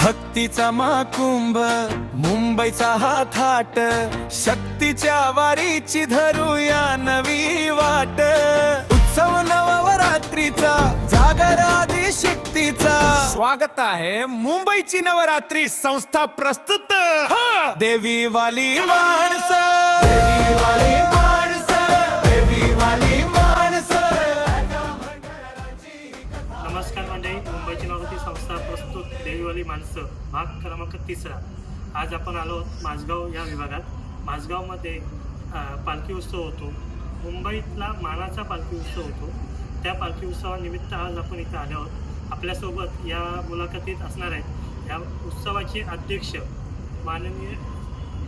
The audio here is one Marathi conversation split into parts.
भक्तीचा महाकुंभ मुंबईचा हा थाट, शक्तीच्या वारीची धरूया नवी वाट. उत्सव नवरात्रीचा, जागर आदि शक्तीचा, स्वागत आहे मुंबईची नवरात्री संस्था प्रस्तुत देवी वाली माणसं, देवी वाली माणसं, देवी वाली माणसं. नमस्कार मंडळी, मुंबईची नवरात्री संस्था प्रस्तुत देवीवाली माणसं भाग क्रमांक 3. आज आपण आलो आहोत माझगाव या विभागात. माझगावमध्ये पालखी उत्सव होतो. मुंबईतला मानाचा पालखी उत्सव होतो. त्या पालखी उत्सवानिमित्त आज आपण इथं आलो आहोत. आपल्यासोबत या मुलाखतीत असणार आहेत या उत्सवाचे अध्यक्ष माननीय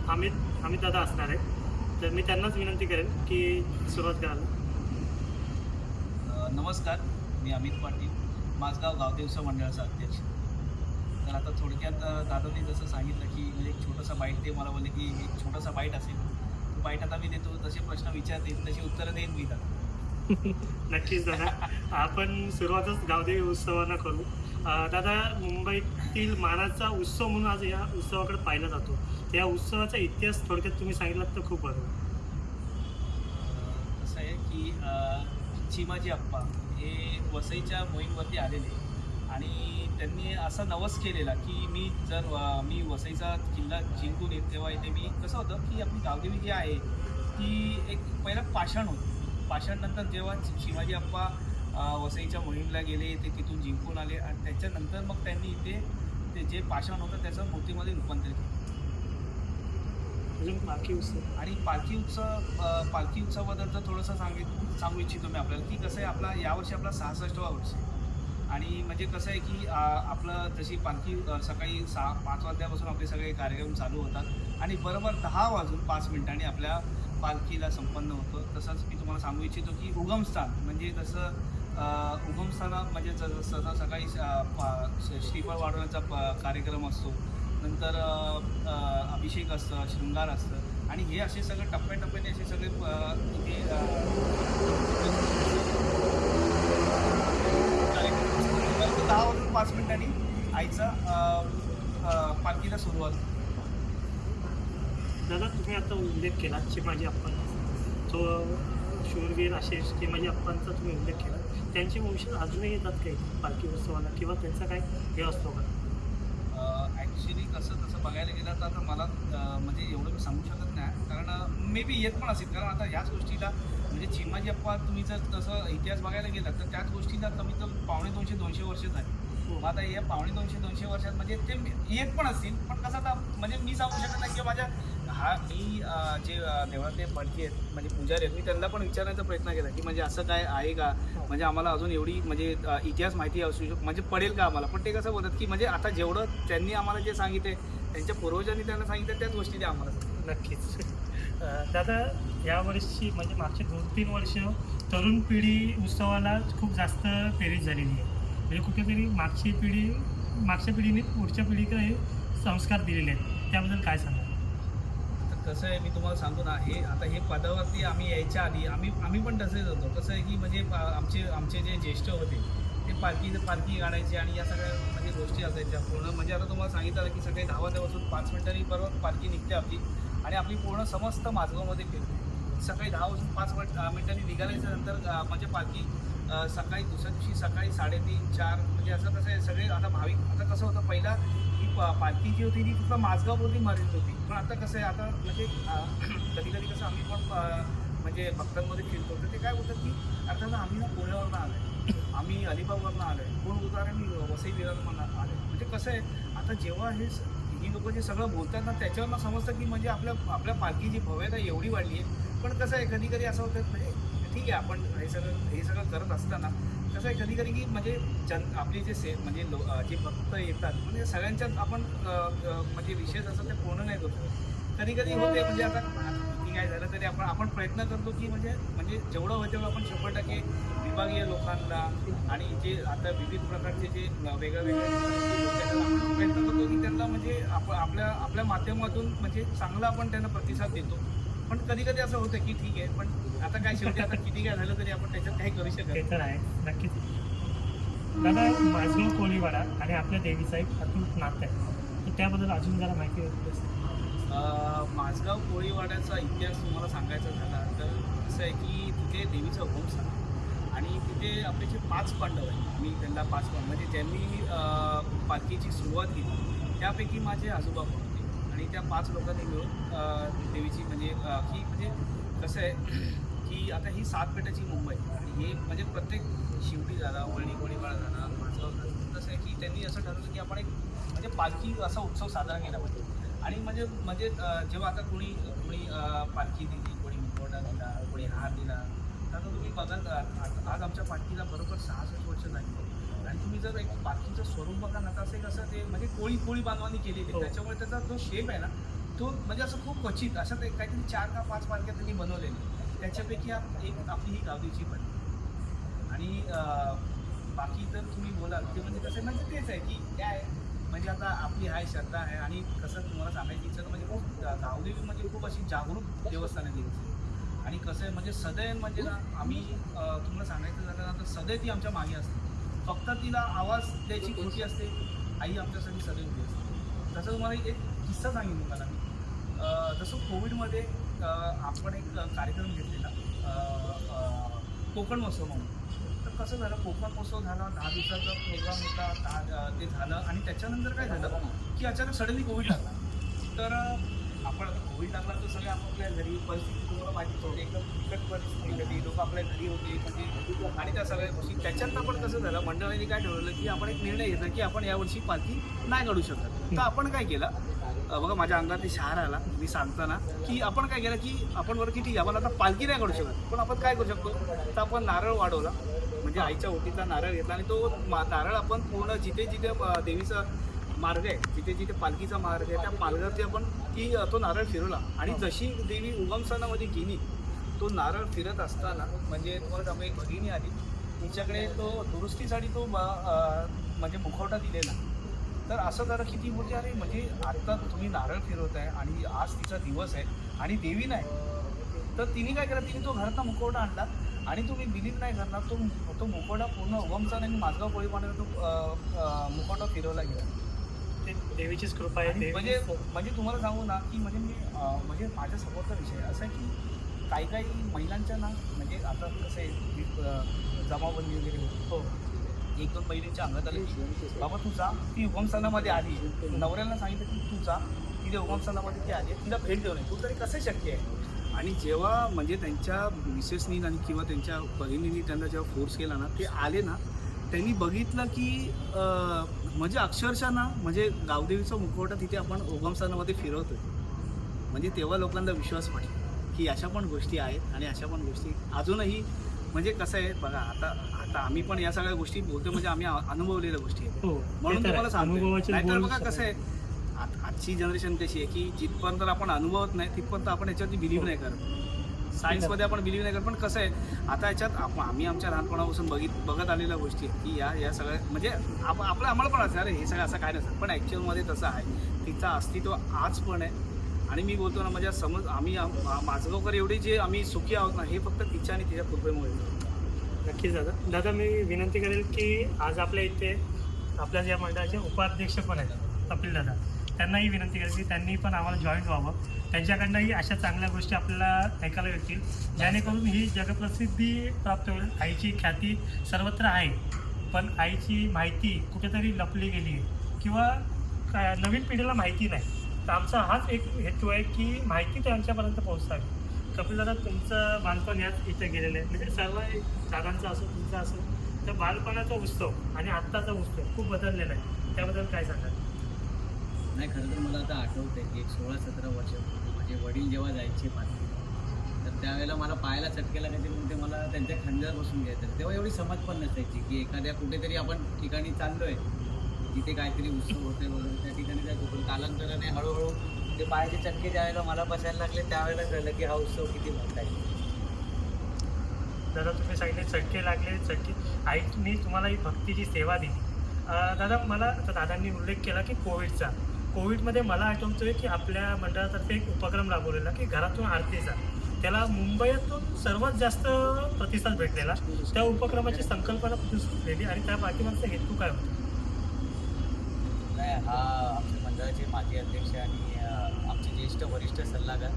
अमित दादा असणार आहेत. तर मी त्यांनाच विनंती करेन की सुरुवात करायला. नमस्कार, मी अमित पाटील, माझगाव गावदेवसा मंडळाचा अध्यक्ष. तर आता थोडक्यात दादांनी जसं सांगितलं की म्हणजे एक छोटासा बाईट, ते मला बोलले की एक छोटासा बाईट असेल. तो बाईट आता मी देतो, जसे प्रश्न विचारतील तशी उत्तरं देईन मी दादा. नक्कीच दादा, आपण सुरुवातच गावदेवी उत्सवांना करू. दादा, मुंबईतील मानाचा उत्सव म्हणून आज या उत्सवाकडे पाहिला जातो. त्या उत्सवाचा इतिहास थोडक्यात तुम्ही सांगितलात तर खूप बरं. कसं आहे की चिमाजी आप्पा हे वसईच्या मोहीमवरती आलेले आणि त्यांनी असा नवस केलेला की मी वसईचा किल्ला जिंकून येईल तेव्हा इथे मी कसं होतं की आपली गावदेवी जी आहे ती एक पहिला पाषाण होती. पाषाणनंतर जेव्हा शिवाजी आप्पा वसईच्या मोहीमला गेले, ते तिथून जिंकून आले आणि त्याच्यानंतर मग त्यांनी इथे ते जे पाषाण होतं त्याचं मूर्तीमध्ये रूपांतर केलं. अजून पालखी उत्सव आणि पालखी उत्सवाबद्दल तर थोडंसं सांगू इच्छितो मी आपल्याला की कसं आहे, आपला यावर्षी आपला 66वा वर्ष आहे. आणि म्हणजे कसं आहे की आपलं जशी पालखी सकाळी 5 वाजल्यापासून आपले सगळे कार्यक्रम चालू होतात आणि बरोबर 10 वाजून 5 मिनिटांनी आपल्या पालखीला संपन्न होतं. तसंच मी तुम्हाला सांगू इच्छितो की उगमस्थान म्हणजे जसं उगमस्थानात म्हणजे जसं सकाळी श्रीफळ वाढवण्याचा कार्यक्रम असतो, नंतर अभिषेक असतं, शृंगार असतं आणि हे असे सगळे टप्प्याटप्प्याने असे सगळे इथे कार्यक्रम 10 वाजून 5 मिनिटांनी आईचा पालखीला सुरुवात. दादा, तुम्ही आता उल्लेख केला चिमाजी अप्पांचा, तो शूरवीर असे चिमाजी अप्पांचा तुम्ही उल्लेख केला. त्यांचे वंशज अजूनही येतात काही पालखी उत्सवाला किंवा त्यांचा काय हे असतो का? ॲक्च्युली तसं बघायला गेलं तर आता मला म्हणजे एवढं मी सांगू शकत नाही, कारण मे बी येत पण असेल. कारण आता ह्याच गोष्टीला म्हणजे चिमाजी अप्पा तुम्ही जर तसं इतिहास बघायला गेला तर त्याच गोष्टीला कमीत कमी 250-200 वर्ष झाली. मग आता या 250-200 वर्षात म्हणजे ते येत पण असतील, पण कसं आता म्हणजे मी सांगू शकत नाही की माझ्या मी जे देवळातले पालखी आहेत म्हणजे पुजारी आहेत, मी त्यांना पण विचारण्याचा प्रयत्न केला की म्हणजे असं काय आहे का, म्हणजे आम्हाला अजून एवढी म्हणजे इतिहास माहिती असू म्हणजे पडेल का आम्हाला. पण ते कसं बोलतात की म्हणजे आता जेवढं त्यांनी आम्हाला जे सांगितले, त्यांच्या पूर्वजांनी त्यांना सांगितलं त्याच गोष्टी ते आम्हाला. नक्कीच. दादा, यावर्षी म्हणजे मागचे 2-3 वर्ष तरुण पिढी उत्सवाला खूप जास्त प्रेरित झालेली आहे. म्हणजे कुठेतरी मागच्या पिढीने पुढच्या पिढीकडे हे संस्कार दिलेले आहेत. त्याबद्दल काय सांगा? कसं आहे, मी तुम्हाला सांगतो ना, हे पदावरती आम्ही यायच्या आधी आम्ही पण तसेच होतो. कसं आहे की म्हणजे आमचे जे ज्येष्ठ होते ते पालखी काढायचे आणि या सगळ्या म्हणजे गोष्टी असायच्या पूर्ण. म्हणजे आता तुम्हाला सांगितलं की सकाळी 10 वाजल्यापासून 5 मिनिटांनी बरोबर पालखी निघते आपली आणि आपली पूर्ण समस्त माझगावमध्ये फिरते. सकाळी 10 वाजून 5 मिनिटांनी निघाल्याच्यानंतर म्हणजे पालखी सकाळी दुसऱ्या दिवशी सकाळी 3:30-4 म्हणजे असं कसं आहे सगळे आता भाविक. आता कसं होतं, पहिला ही पालखी जी होती ती फक्त माझगाववरती मर्यादित होती, पण आता कसं आहे आता म्हणजे कधी कसं आम्ही पण म्हणजे भक्तांमध्ये फिरतो तर ते काय होतं की अर्थात आम्ही ना पुण्यावरनं आलो आहे, आम्ही अलिबागवरनं आलो आहे, कोण होतं मी वसई विरारमधून आलो आहे. म्हणजे कसं आहे आता जेव्हा ही लोक जे सगळं बोलतात ना त्याच्यावरनं समजतं की म्हणजे आपल्या पालखीची भव्यता एवढी वाढली आहे. पण कसं आहे कधी असं होतं म्हणजे ठीक आहे आपण हे सगळं करत असताना कसं आहे कधी की म्हणजे आपली म्हणजे जे भक्त येतात म्हणजे सगळ्यांच्यात आपण म्हणजे विशेष असं ते पूर्ण नाही करतो. कधी होते म्हणजे आता किती काय झालं तरी आपण प्रयत्न करतो की म्हणजे जेवढं होतं तेवढं आपण 100% विभागीय लोकांना आणि जे आता विविध प्रकारचे जे वेगवेगळे आपण प्रयत्न करतो की त्यांना म्हणजे आपल्या माध्यमातून म्हणजे चांगला आपण त्यांना प्रतिसाद देतो. पण कधी असं होतं की ठीक आहे, पण आता काय शेवटी आता किती काय झालं तरी आपण त्याच्यात काही करू शकत ते तर आहे. नक्कीच. दादा, माझगाव कोळीवाडा आणि आपल्या देवीचा एक अतूट नातं आहे, तर त्याबद्दल अजून जरा माहिती होती माझगाव कोळीवाड्याचा इतिहास तुम्हाला सांगायचा झाला तर असं आहे की तिथे देवीचा उगमस्थान आहे आणि तिथे आपले जे 5 पांडव आहेत, मी त्यांना 5 पांडव म्हणजे ज्यांनी पालखीची सुरुवात केली त्यापैकी माझे आजोबा पण होते आणि त्या 5 लोकांनी मिळून देवीची म्हणजे कसं आहे की आता ही 7 पेठाची मुंबई आणि हे म्हणजे प्रत्येक शिवडी झाला, वळणी कोळीवाडा झाला, माझगाव झाला, कसं आहे की त्यांनी असं ठरवलं की आपण एक म्हणजे पालखी असा उत्सव साजरा केला पाहिजे आणि म्हणजे जेव्हा आता कोणी पालखी दिली, कोणी मुखवटा दिला, कोणी हार दिला, तर तुम्ही बघाल आज आमच्या पालखीला बरोबर 66 वर्ष झाली आणि तुम्ही जर एक पालखीचं स्वरूप बघा ना, तर कसं ते म्हणजे कोळी बांधवांनी केलेली हो. त्याच्यामुळे त्याचा जो शेप आहे ना तो म्हणजे असं खूप क्वचित असं ते काहीतरी 4 का 5 पालख्या त्यांनी बनवलेली, त्याच्यापैकी एक आपली ही गावडीची पालखी आणि बाकी तर तुम्ही बोलाल ते म्हणजे कसं म्हणजे तेच आहे की काय म्हणजे आता आपली आहे श्रद्धा आहे आणि कसं तुम्हाला सांगायची इच्छा म्हणजे खूप गावदेवी म्हणजे खूप अशी जागरूक देवस्थान आहे देवीची आणि कसं आहे म्हणजे सदैव म्हणजे ना आम्ही तुम्हाला सांगायचं झालं ना तर सदैव ती आमच्या मागे असते, फक्त तिला आवाज द्यायची खोटी असते, आई आमच्यासाठी सदैव उभी असते. तसं तुम्हाला एक किस्सा सांगेन तुम्हाला मी, जसं कोविडमध्ये आपण एक कार्यक्रम घेतलेला कोकण महोत्सव म्हणून, तर कसं झालं कोकण महोत्सव झाला, 10 दिवसाचा प्रोग्राम होता, ते झालं आणि त्याच्यानंतर काय झालं की अचानक सडनली कोविड लागला. तर आपण आता कोविड लागला तर सगळे आपापल्या घरी परिस्थिती तुम्हाला माहिती होती, एकदम बिकट परिस्थिती होती, लोक आपल्या घरी होते म्हणजे आणि त्या सगळ्या गोष्टी त्याच्यात आपण कसं झालं मंडळाने काय ठरवलं की आपण एक निर्णय घेतला की आपण यावर्षी पालखी नाही काढू शकत. तर आपण काय केलं बघा माझ्या अंगात ते शहर आला मी सांगताना की आपण काय केलं की आपण बरं की ठीक आहे आपण आता पालखी नाही काढू शकत पण आपण काय करू शकतो, तर आपण नारळ वाढवला म्हणजे आईच्या ओटीचा नारळ घेतला आणि तो नारळ आपण पूर्ण जिथे जिथे देवीचा मार्ग आहे, जिथे जिथे पालखीचा मार्ग आहे त्या मार्गावरती आपण तो नारळ फिरवला आणि जशी देवी उगमस्थानामध्ये गेली तो नारळ फिरत असताना म्हणजे तुम्हाला त्यामुळे एक भगिनी आली, तिच्याकडे तो दुरुस्तीसाठी तो म्हणजे मुखवटा दिलेला. तर असं जरा किती बोलते अरे म्हणजे आत्ता तुम्ही नारळ फिरवत आहे आणि आज तिचा दिवस आहे आणि देवी नाही, तर तिने काय केलं तिने तो घरातला मुखवटा आणला आणि तुम्ही बिलीव्ह नाही करणार तो मुखवटा पूर्ण उगमस्थान आणि माझगाव कोळीवाड्याने तो मुखवटा फिरवला गेला. ते देवीचीच कृपा आहे. म्हणजे तुम्हाला सांगू ना की म्हणजे मी म्हणजे माझ्या समोरचा विषय असं आहे की काही महिलांच्या ना म्हणजे आता कसं आहे जमावबंदी वगैरे होती, हो 1-2 महिलांच्या अंगात आले की बाबा तू जा, ती उगमस्थानामध्ये आली, नवऱ्याला सांगितलं की तू जा, तिथे उगमस्थानामध्ये ती आली, तिला भेट देऊ नये, तू तरी कसं शक्य आहे. आणि जेव्हा म्हणजे त्यांच्या मिसेसनी आणि किंवा त्यांच्या बहिणींनी त्यांना जेव्हा फोर्स केला ना ते आले ना त्यांनी बघितलं की म्हणजे अक्षरशः ना म्हणजे गावदेवीचा मुखवटा तिथे आपण उगमस्थानामध्ये फिरवतो म्हणजे तेव्हा लोकांना विश्वास पडला की अशा पण गोष्टी आहेत आणि अशा पण गोष्टी अजूनही म्हणजे कसं आहे बघा आता आम्ही पण या सगळ्या गोष्टी बोलतो म्हणजे आम्ही अनुभवलेल्या गोष्टी आहेत म्हणून तुम्हाला सांगतो. नाहीतर बघा कसं आहे आजची जनरेशन कशी आहे की जिथपर्यंत आपण अनुभवत नाही तिथपर्यंत आपण याच्यावरती बिलीव्ह नाही करत. सायन्समध्ये आपण बिलीव्ह नाही करत पण कसं आहे आता याच्यात आम्ही आमच्या लहानपणापासून बघत आलेल्या गोष्टी आहेत की या सगळ्या म्हणजे आम्हाला पण असं अरे हे सगळं असं काय नसतं पण ॲक्च्युअलमध्ये तसं आहे, तिचं अस्तित्व आज पण आहे. आणि मी बोलतो ना माझ्या समज आम्ही माझगावकर एवढे जे आम्ही सुखी आहोत ना हे फक्त तिच्या आणि तिच्या कृपेमुळे. नक्कीच दादा मी विनंती करेल की आज आपल्या इथे आपल्या ज्या मंडळाचे उपाध्यक्ष पण आहेत कपिल दादा, त्यांनाही विनंती करेल की त्यांनी पण आम्हाला जॉईन व्हावं, त्यांच्याकडनंही अशा चांगल्या गोष्टी आपल्याला ऐकायला येतील जेणेकरून ही जगप्रसिद्धी प्राप्त होईल. आईची ख्याती सर्वत्र आहे पण आईची माहिती कुठेतरी लपली गेली आहे किंवा नवीन पिढीला माहिती नाही, तर आमचा हाच एक हेतू आहे की माहिती त्यांच्यापर्यंत पोहोचावी. कपिलदादा तुमचं बालपण याच इथे गेलेलं आहे म्हणजे सर्व दादांचं असो तुमचं असो तर बालपणाचा उत्सव आणि आत्ताचा उत्सव खूप बदललेला आहे, त्याबद्दल काय सांगाल? नाही खरं तर मला आता आठवतं आहे की एक 16-17 वर्षापूर्वी माझे वडील जेव्हा जायचे पालखीला तर त्यावेळेला मला पायाला चटके लागायचे म्हणून ते मला त्यांच्या खांद्यावर बसून घ्यायचं. तेव्हा एवढी समज पण नसायची की एखाद्या कुठेतरी आपण ठिकाणी चाललो आहे जिथे काहीतरी उत्सव होते वगैरे त्या ठिकाणी जायचो. पण कालांतराने हळूहळू ते पायाचे चटके ज्यावेळेला मला बसायला लागले त्यावेळेला कळलं की हा उत्सव किती मोठा आहे. दादा तुम्ही सांगितले चटके लागले आईनी तुम्हाला ही भक्तीची सेवा दिली. दादा मला आता दादांनी उल्लेख केला की कोविडमध्ये मला आठवतोय की आपल्या मंडळातर्फे एक उपक्रम राबवलेला की घरातून आरतीचा, त्याला मुंबईतून सर्वात जास्त प्रतिसाद भेटलेला. त्या उपक्रमाची संकल्पना कुठून सुचलेली आणि त्या पाठीमागचा हेतू काय होता? नाही, हा आमच्या मंडळाचे माजी अध्यक्ष आणि आमचे ज्येष्ठ वरिष्ठ सल्लागार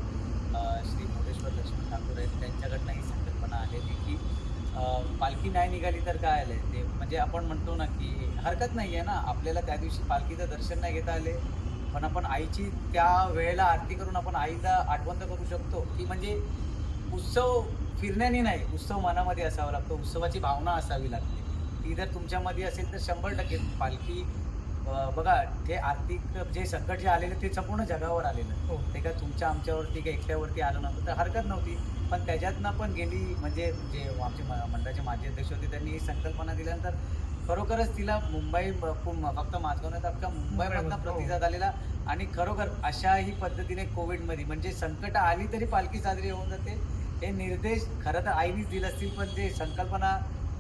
श्री मोरेश्वर लक्ष्मण ठाकूर आहेत, त्यांच्याकडनं ही संकल्पना आलेली की पालखी नाही निघाली तर काय आलं ते, म्हणजे आपण म्हणतो ना की हरकत नाही आहे ना, आपल्याला त्या दिवशी पालखीचं दर्शन नाही घेता आले, पण आपण आईची त्या वेळेला आरती करून आपण आईला आठवण तर करू शकतो की म्हणजे उत्सव फिरण्याने नाही, उत्सव मनामध्ये असावा लागतो, उत्सवाची भावना असावी लागते. ती जर तुमच्यामध्ये असेल तर 100% पालखी बघा, ते आर्थिक जे संकट जे आलेलं ते संपूर्ण जगावर आलेलं. हो. ते काय तुमच्या आमच्यावरती काही एकट्यावरती आलं नव्हतं तर हरकत नव्हती, पण त्याच्यातनं पण गेली म्हणजे जे आमचे मंडळाचे माजी अध्यक्ष होते त्यांनी ही संकल्पना दिल्यानंतर खरोखरच तिला मुंबई फक्त माझगाव नाही तर अख्खा मुंबईमधनं प्रतिसाद आलेला. आणि खरोखर अशाही पद्धतीने कोविडमध्ये म्हणजे संकट आली तरी पालखी साजरी होऊन जाते. हे निर्देश खरं तर आईनीच दिले असतील, पण जे संकल्पना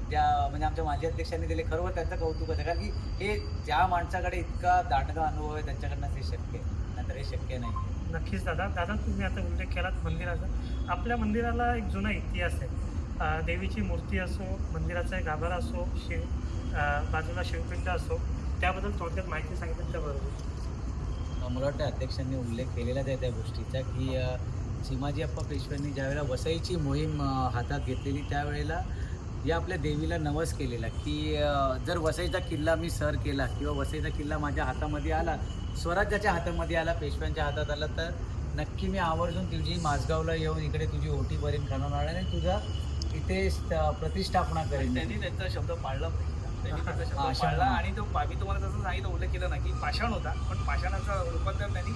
ज्या म्हणजे आमच्या माजी अध्यक्षांनी दिले, खरोखर त्यांचं कौतुक आहे. कारण की हे ज्या माणसाकडे इतका दांडगा अनुभव आहे त्यांच्याकडनं ते शक्य आहे, नाहीतर हे शक्य नाही. नक्कीच दादा. तुम्ही आता उल्लेख केलात मंदिराचा. आपल्या मंदिराला एक जुना इतिहास आहे. देवीची मूर्ती असो, मंदिराचा एक गाभारा असो, बाजूला शिवपिंड असो, त्याबद्दल थोडक्यात माहिती सांगितलं तर बरोबर. मला वाटतं अध्यक्षांनी उल्लेख केलेलाच आहे त्या गोष्टीचा की चिमाजी अप्पा पेशव्यांनी ज्यावेळेला वसईची मोहीम हातात घेतलेली त्यावेळेला या आपल्या देवीला नवस केलेला की जर वसईचा किल्ला मी सर केला किंवा वसईचा किल्ला माझ्या हातामध्ये आला, स्वराज्याच्या हातामध्ये आला, पेशव्यांच्या हातात आला, तर नक्की मी आवर्जून तुझी माझगावला येऊन इकडे तुझी ओटी भरीन खाणार आणि तुझा इथे प्रतिष्ठापना करेन. त्यांनी त्यांचा शब्द पाळला पाहिजे. त्यांनी त्यांचा शब्द हा, पाळला. हा. आणि तो मी तुम्हाला तसं सांगितलं, उल्लेख केला ना की पाषाण होता, पण पाषाणाचं रूपांतर त्यांनी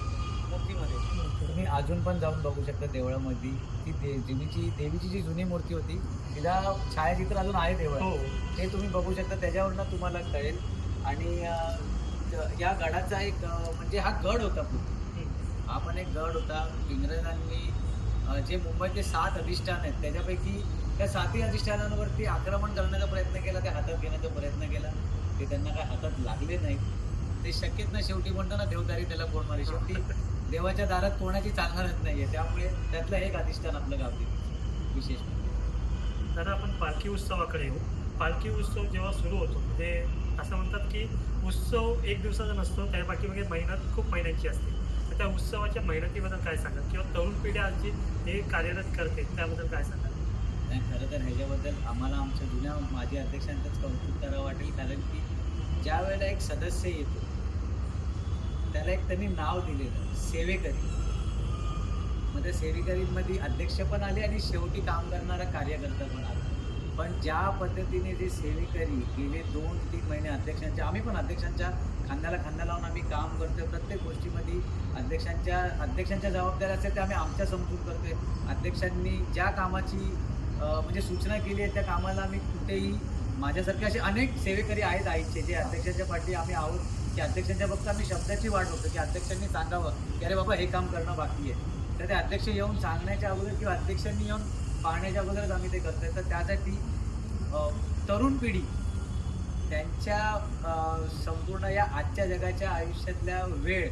मूर्तीमध्ये. तुम्ही अजून पण जाऊन बघू शकता देवळामध्ये ती देवीची जी जुनी मूर्ती होती तिला छायाचित्र अजून आहे देवळात. हो. ते तुम्ही बघू शकता, त्याच्यावरनं तुम्हाला कळेल. आणि या गडाचा एक म्हणजे हा गड होता पूर्ण, हा पण एक गड होता. इंग्रजांनी जे मुंबईचे 7 अधिष्ठान आहेत त्याच्यापैकी त्या 7ही अधिष्ठानांवरती आक्रमण करण्याचा प्रयत्न केला, ते हातात घेण्याचा प्रयत्न केला, ते त्यांना काय हातात लागले नाही. ते शक्यच ना, शेवटी म्हणतो ना देवदारी त्याला कोण मारे, शेवटी देवाच्या दारात कोणाची चालणारच नाही आहे. त्यामुळे त्यातलं एक अधिष्ठान आपलं गावठी विशेष म्हणजे. दादा, आपण पालखी उत्सवाकडे येऊ. पालखी उत्सव जेव्हा सुरू होतो म्हणजे असं म्हणतात की उत्सव एक दिवसाचा नसतो, त्या पाठीमागे मेहनत खूप महिन्यांची असते. तर त्या उत्सवाच्या मेहनतीबद्दल काय सांगाल, किंवा तरुण पिढी आज जी हे कार्यरत करते त्याबद्दल काय सांगाल? नाही, खरं तर ह्याच्याबद्दल आम्हाला आमच्या जुन्या माजी अध्यक्षांचंच कौतुक करावं वाटेल. कारण की ज्या वेळेला एक सदस्य येतो त्याला एक त्यांनी नाव दिलेलं सेवेकरी. मग त्या सेवेकरीमध्ये अध्यक्ष पण आले आणि शेवटी काम करणारा कार्यकर्ता पण आला. पण ज्या पद्धतीने जे सेवेकरी गेले 2-3 महिने आम्ही पण अध्यक्षांच्या खांद्याला खांदा लावून आम्ही काम करतोय. प्रत्येक गोष्टीमध्ये अध्यक्षांच्या जबाबदाऱ्या असतात त्या आम्ही आमच्या समजून करतोय. अध्यक्षांनी ज्या कामाची म्हणजे सूचना केली आहे त्या कामाला आम्ही कुठेही, माझ्यासारखे असे अनेक सेवेकरी आहेत आईचे जे अध्यक्षांच्या पाठी आम्ही आहोत, की अध्यक्षांच्या फक्त आम्ही शब्दाची वाट बघतो की अध्यक्षांनी सांगावं की अरे बाबा हे काम करणं बाकी आहे. तर ते अध्यक्ष येऊन सांगण्याच्या अगोदर किंवा अध्यक्षांनी येऊन पाहण्याच्या अगोदरच आम्ही ते करतोय. तर त्यासाठी तरुण पिढी त्यांच्या संपूर्ण या आजच्या जगाच्या आयुष्यातल्या वेळ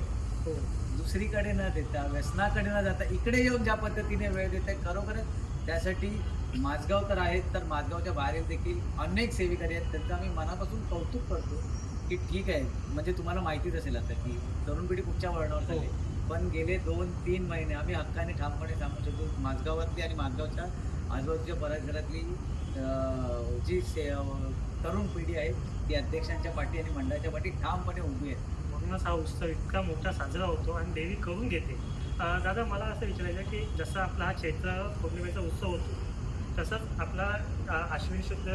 दुसरीकडे न देता, व्यसनाकडे न जाता इकडे येऊन ज्या पद्धतीने वेळ देत आहे, खरोखरच त्यासाठी माझगाव तर आहेत, तर माझगावच्या बाहेर देखील अनेक सेवेकरी आहेत. त्यांचं आम्ही मनापासून कौतुक करतो की ठीक आहे. म्हणजे तुम्हाला माहितीच असेल आता की तरुण पिढी कुठच्या वळणावर झाली, पण गेले 2-3 महिने आम्ही हक्काने ठामपणे सांगू शकतो माझगावातली आणि माझगावच्या आजूबाजूच्या परिसरातली जी तरुण पिढी आहे ती अध्यक्षांच्या पाठी आणि मंडळाच्या पाठी ठामपणे उभी आहे. म्हणूनच हा उत्सव इतका मोठा साजरा होतो आणि देवी करून घेते. दादा, मला असं विचारायचं की जसं आपला हा चैत्र पौर्णिमेचा उत्सव होतो तसंच आपला आश्विन शुद्ध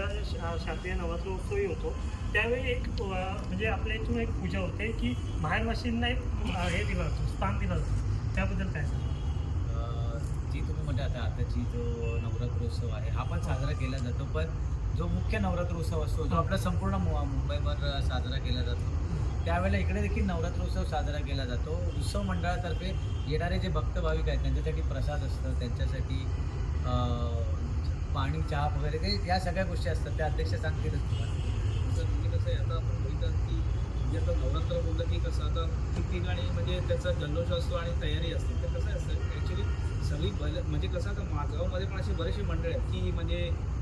शारदीय नवरात्र उत्सवही होतो. त्यावेळी एक म्हणजे आपल्या इथून एक पूजा होते की माहेरवाशींना एक हे दिलं होतं, स्थान दिलं होतं, त्याबद्दल काय सांगा? जी तुम्ही म्हणता आताची जो नवरात्रोत्सव आहे हा पण साजरा केला जातो, पण जो मुख्य नवरात्रोत्सव असतो जो आपला संपूर्ण मुंबईवर साजरा केला जातो, त्यावेळेला इकडे देखील नवरात्रोत्सव साजरा केला जातो. उत्सव मंडळातर्फे येणारे जे भक्त भाविक आहेत त्यांच्यासाठी प्रसाद असतं, त्यांच्यासाठी पाणी, चहा वगैरे ते या सगळ्या गोष्टी असतात, त्या अध्यक्ष सांगतीलच तुम्हाला. म्हणजे कसं आहे, आता आपण बघितलं की म्हणजे आता नवरात्र बोललं की कसं आता ठिकठिकाणी म्हणजे त्याचा जल्लोष असतो आणि तयारी असते. तर कसं असतं ॲक्च्युली सगळी म्हणजे कसं आता माझगावमध्ये पण असे बरेचसे मंडळ आहेत की म्हणजे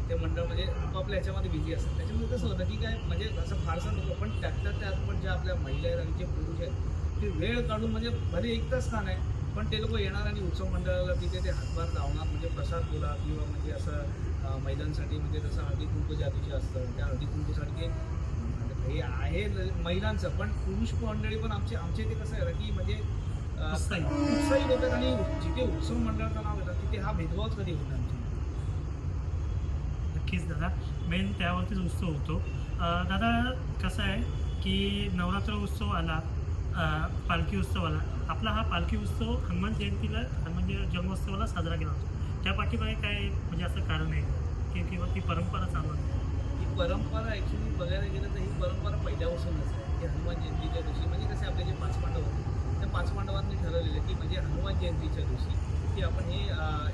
ते मंडळ म्हणजे आपापल्या ह्याच्यामध्ये बिझी असतात. त्याच्यामुळे कसं होतं की काय म्हणजे असं फारसं नको, पण त्यातल्या त्यात पण ज्या आपल्या महिला आहेत आणि जे पुरुष आहेत ते वेळ काढून म्हणजे भले एक तास का नाही पण ते लोक येणार आणि उत्सव मंडळाला तिथे ते हातभार लावणार. म्हणजे प्रसाद बोला किंवा म्हणजे असं महिलांसाठी म्हणजे जसं हळदी कुंकू ज्या दिवशी असतं त्या हळदी कुंकूसाठी ते हे आहे महिलांचं, पण पुरुष मंडळी पण आमचे इथे कसं आहे की म्हणजे उत्साही लोक आहेत आणि जिथे उत्सव मंडळाचं नाव येतं तिथे हा भेदभावच कधी होणार आमच्या. नक्कीच दादा, मेन त्यावरतीच उत्सव होतो. दादा कसं आहे की नवरात्र उत्सव आला, पालखी उत्सव आला. आपला हा पालखी उत्सव हनुमान जयंतीला म्हणजे जन्मोत्सवाला साजरा केला जातो. त्या पाठीमागे काय म्हणजे असं कारण आहे की किंवा ती परंपरा चालू आहे? ही परंपरा ॲक्च्युली बघायला गेलं तर ही परंपरा पहिल्यापासूनच आहे की हनुमान जयंतीच्या दिवशी म्हणजे कसे आपले जे 5 पांडव होते त्या 5 पांडवांनी ठरवलेलं की म्हणजे हनुमान जयंतीच्या दिवशी की आपण हे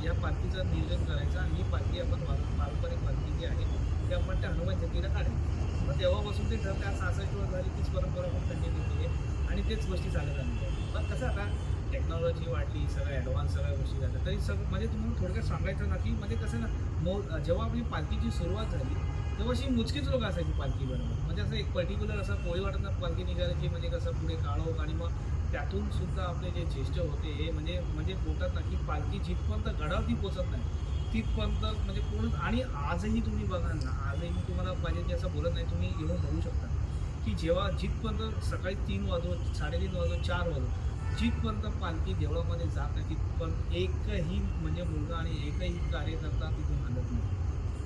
या पालखीचं नियोजन करायचं आणि ही पालखी आपण पारंपरिक पालखी जी आहे ती आपण त्या हनुमान जयंतीला काढायची. मग तेव्हापासून ते ठरले. आज 66 वर्ष झाली तीच परंपरा आपण कंटिन्यू केली आहे आणि तेच गोष्टी चालत आल्या. पण कसं आता टेक्नॉलॉजी वाढली, सगळं ॲडव्हान्स सगळ्या गोष्टी झाल्या तरी सगळं म्हणजे तुम्हाला थोडक्यात सांगायचं ना की म्हणजे कसं ना जेव्हा आपली पालखीची सुरुवात झाली तेव्हा अशी मोजकीच लोक असायची पालखी बरोबर. म्हणजे असं एक पर्टिक्युलर असं कोळी वाटत पालखी निघायची म्हणजे कसं पुढे काळोख आणि मग त्यातून सुद्धा आपले जे ज्येष्ठ होते हे म्हणजे बोलतात ना की पालखी जिथपर्यंत गडावरती पोचत नाही तिथपर्यंत म्हणजे पूर्ण. आणि आजही तुम्ही बघाल ना, आजही मी तुम्हाला पाहिजे की असं बोलत नाही, तुम्ही येऊन बघू शकता की जेव्हा जिथपर्यंत सकाळी 3 वाजून 3:30 वाजून 4 वाजून जिथपर्यंत पालखी देवळामध्ये जात नाही तिथपर्यंत एकही म्हणजे मुलगा आणि एकही कार्यकर्ता तिथून हलत नाही.